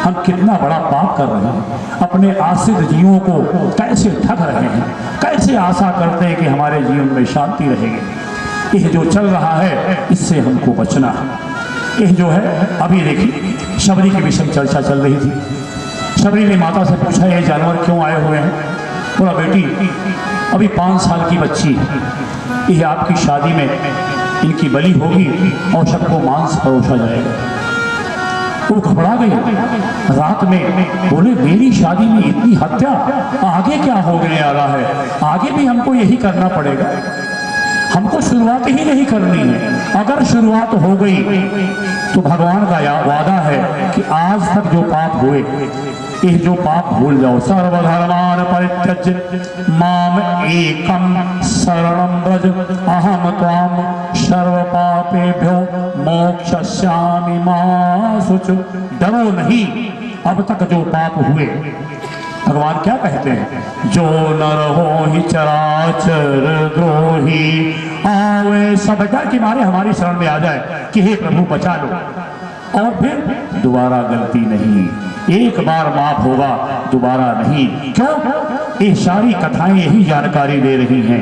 हम कितना बड़ा पाप कर रहे हैं, अपने आश्रित जीवों को कैसे ठग रहे हैं, कैसे आशा करते हैं कि हमारे जीवन में शांति रहेगी। यह जो चल रहा है इससे हमको बचना है। यह जो है, अभी देखिए शबरी के विषय में चर्चा चल रही थी। शबरी ने माता से पूछा ये जानवर क्यों आए हुए हैं? बोला बेटी अभी 5 साल की बच्ची है, यह आपकी शादी में इनकी बलि होगी और सबको मांस परोसा जाएगा। वो घबरा गई। रात में बोले मेरी शादी में इतनी हत्या, आगे क्या होने आ रहा है? आगे भी हमको यही करना पड़ेगा, हमको शुरुआत ही नहीं करनी है। अगर शुरुआत हो गई तो भगवान का वादा है कि आज तक जो पाप हुए ये जो पाप भूल जाओ। सर्वधर्मान परित्यज्य माम एकम शरणं व्रज अहम त्वाम सर्व पापेभ्यो मोक्षयिष्यामि मा शुचि। डरो नहीं, अब तक जो पाप हुए, भगवान क्या कहते हैं? जो नर हो ही चराचर द्रोही आवे सब डर के मारे हमारी शरण में आ जाए कि हे प्रभु बचा लो, और फिर दोबारा गलती नहीं, एक बार माफ होगा दोबारा नहीं। क्यों? ये सारी कथाएं यही जानकारी दे रही हैं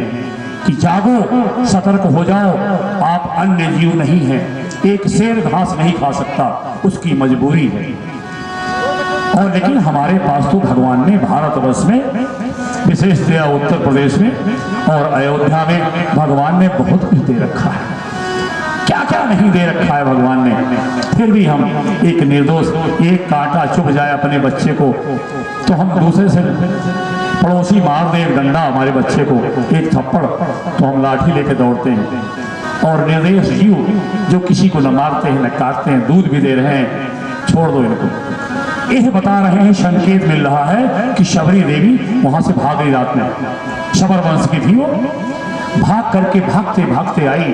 कि जागो, सतर्क हो जाओ। आप अन्य जीव नहीं हैं, एक शेर घास नहीं खा सकता, उसकी मजबूरी है। और लेकिन हमारे पास तो भगवान ने भारतवर्ष में, विशेषतया उत्तर प्रदेश में और अयोध्या में भगवान ने बहुत कुछ दे रखा है। क्या क्या नहीं दे रखा है भगवान ने, फिर भी हम एक निर्दोष, एक कांटा चुभ जाए अपने बच्चे को तो हम दूसरे से, पड़ोसी मार दे एक डंडा हमारे बच्चे को, एक थप्पड़, तो हम लाठी लेके दौड़ते हैं। और निर्दोष जीव जो किसी को न मारते हैं न काटते हैं, दूध भी दे रहे हैं, छोड़ दो इनको। यह बता रहे हैं, संकेत मिल रहा है कि शबरी देवी वहां से भाग गई। रात में शबर वंश की थी वो, भाग करके भागते भागते आई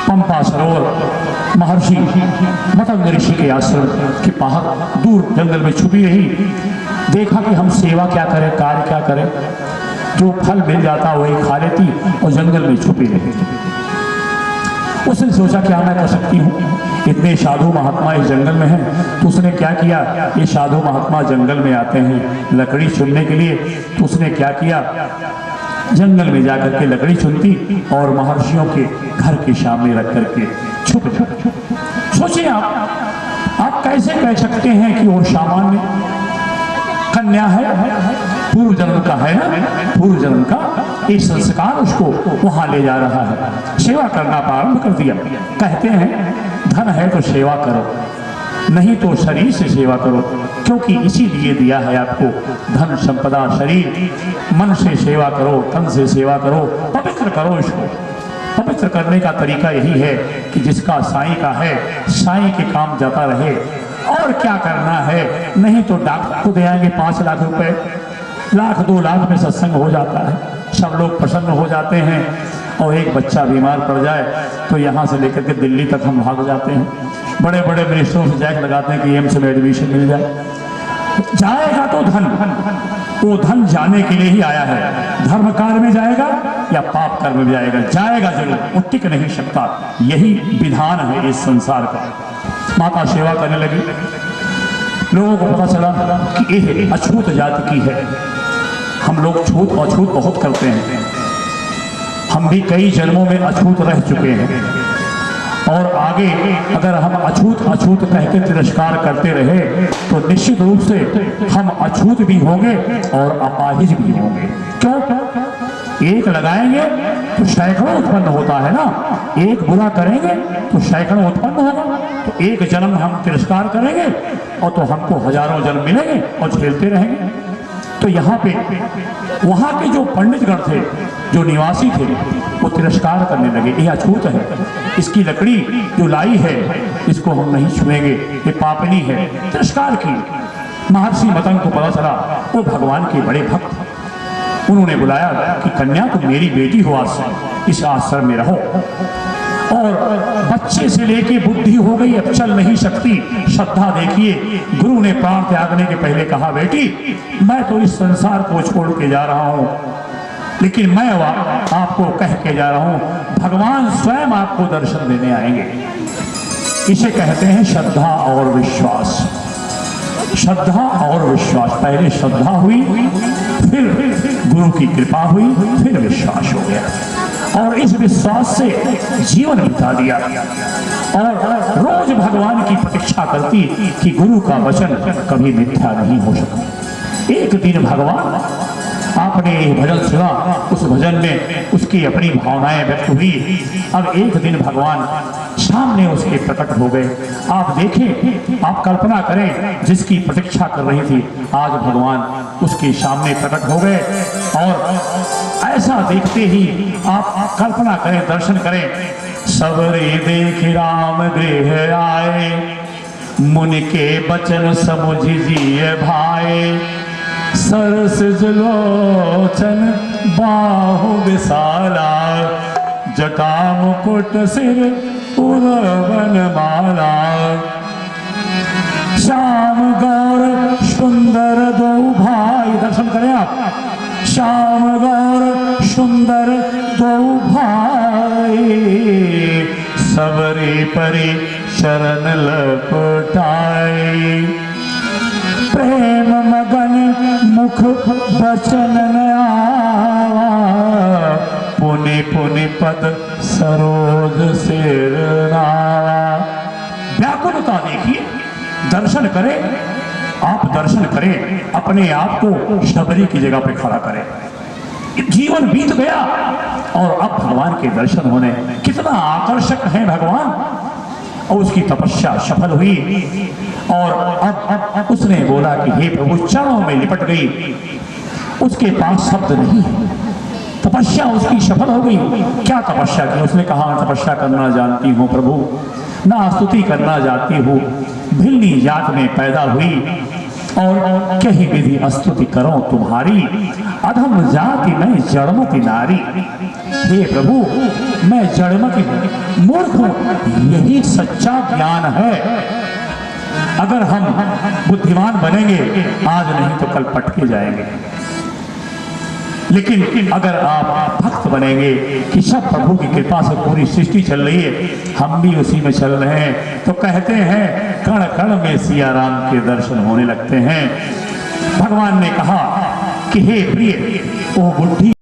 पंपा सरोवर महर्षि मतंग ऋषि के आश्रम के बाहर दूर जंगल में छुपी रही। देखा कि हम सेवा क्या करें, कार्य क्या करें, जो फल मिल जाता वही खा लेती और जंगल में छुपी रही। उसने सोचा क्या मैं कर सकती हूँ, इतने साधु महात्मा इस जंगल में हैं। तो उसने क्या किया, ये साधु महात्मा जंगल में आते हैं लकड़ी चुनने के लिए, तो उसने क्या किया, जंगल में जाकर के लकड़ी चुनती और महर्षियों के घर के सामने रख करके छुप छुप। सोचिए आप कैसे कह सकते हैं कि वो सामान्य कन्या है, पूर्व जन्म का है ना, पूर्व जन्म का एक संस्कार उसको वहां ले जा रहा है। सेवा करना प्रारंभ कर दिया। कहते हैं धन है तो सेवा करो, नहीं तो शरीर से सेवा करो, क्योंकि इसीलिए दिया है आपको धन संपदा शरीर। मन से सेवा करो, तन से सेवा करो, पवित्र करो इसको। पवित्र करने का तरीका यही है कि जिसका साईं का है, साईं के काम जाता रहे। और क्या करना है, नहीं तो डॉक्टर को दे आएंगे 5 लाख रुपए, 1 लाख 2 लाख में सत्संग हो जाता है, सब लोग प्रसन्न हो जाते हैं। और एक बच्चा बीमार पड़ जाए तो यहाँ से लेकर के दिल्ली तक हम भाग जाते हैं, बड़े बड़े मिनिस्टरों से जैक लगाते हैं कि एम्स में एडमिशन मिल जाए। जाएगा तो धन, वो धन जाने के लिए ही आया है। धर्म कार्य में जाएगा या पाप कर्म में जाएगा, जाएगा जरूर, वो टिक नहीं सकता। यही विधान है इस संसार का। माता सेवा करने लगी, लोगों को पता चला कि ये अछूत जाति की है। हम लोग छूत अछूत बहुत करते हैं, हम भी कई जन्मों में अछूत रह चुके हैं। और आगे अगर हम अछूत अछूत कह के तिरस्कार करते रहे तो निश्चित रूप से हम अछूत भी होंगे और अपाहिज भी होंगे। क्यों? एक लगाएंगे तो सैकड़ों उत्पन्न होता है ना, एक बुरा करेंगे तो सैकड़ों उत्पन्न होगा। तो एक जन्म हम तिरस्कार करेंगे और तो हमको हजारों जन्म मिलेंगे और झेलते रहेंगे। तो यहाँ पे वहाँ के जो पंडितगण थे, जो निवासी थे, वो तिरस्कार करने लगे, ये अछूत है, इसकी लकड़ी जो लाई है इसको हम नहीं छुएंगे, ये पापनी है। तिरस्कार की। महर्षि मतंग को पता चला, वो भगवान के बड़े भक्त। उन्होंने बुलाया कि कन्या तुम मेरी बेटी हो, आज इस आश्रम में रहो। और बच्चे से लेके बुद्धि हो गई, अब चल नहीं सकती। श्रद्धा देखिए, गुरु ने प्राण त्यागने के पहले कहा, बेटी मैं तो इस संसार को छोड़ के जा रहा हूं, लेकिन मैं आपको कह के जा रहा हूं, भगवान स्वयं आपको दर्शन देने आएंगे। इसे कहते हैं श्रद्धा और विश्वास। श्रद्धा और विश्वास, पहले श्रद्धा हुई, फिर गुरु की कृपा हुई, फिर विश्वास हो गया, और इस विश्वास से जीवन बिता दिया। और रोज भगवान की प्रतीक्षा करती कि गुरु का वचन कभी मिथ्या नहीं हो सकता। एक दिन भगवान, आपने भजन सुना, उस भजन में उसकी अपनी भावनाएं व्यक्त हुई। अब एक दिन भगवान सामने उसके प्रकट हो गए। आप देखें, आप कल्पना करें, जिसकी प्रतीक्षा कर रही थी आज भगवान उसके सामने प्रकट हो गए। और ऐसा देखते ही आप कल्पना करें, दर्शन करें, सबरे देख राम देह आए, मुनि के बचन समुझिए भाई, सरस जलोचन बाहु विशाला, जटा मुकुट सिर उर्वन माला, श्याम गौर सुंदर दो भाई, दर्शन करें आप, श्याम गौर सुंदर दो भाई, सबरी परी शरण लपटाई, प्रेम मगन मुख बचन आवा, पुनि पुनि पद सरोज सिर नावा। व्याकुलता देखिए, दर्शन करें, आप दर्शन करें, अपने आप को शबरी की जगह पे खड़ा करें। जीवन बीत गया और अब भगवान के दर्शन होने, कितना आकर्षक है भगवान। और उसकी तपस्या सफल हुई और अब उसने बोला कि हे प्रभु, चरणों में लिपट गई। उसके पास शब्द नहीं, तपस्या उसकी सफल हो गई। क्या तपस्या की? उसने कहा, मैं तपस्या करना जानती हूँ प्रभु, ना स्तुति करना जानती हूँ, भिल्ली जात में पैदा हुई और कही विधि स्तुति करो तुम्हारी, अधम जाति में जड़मति नारी। हे प्रभु, मैं जड़मति मूर्ख हूं, यही सच्चा ज्ञान है। अगर हम बुद्धिमान बनेंगे आज नहीं तो कल पटके जाएंगे, लेकिन अगर आप भक्त बनेंगे कि सब प्रभु की कृपा से पूरी सृष्टि चल रही है, हम भी उसी में चल रहे हैं, तो कहते हैं कण कण में सिया राम के दर्शन होने लगते हैं। भगवान ने कहा कि हे प्रिय, वो बुढ़ी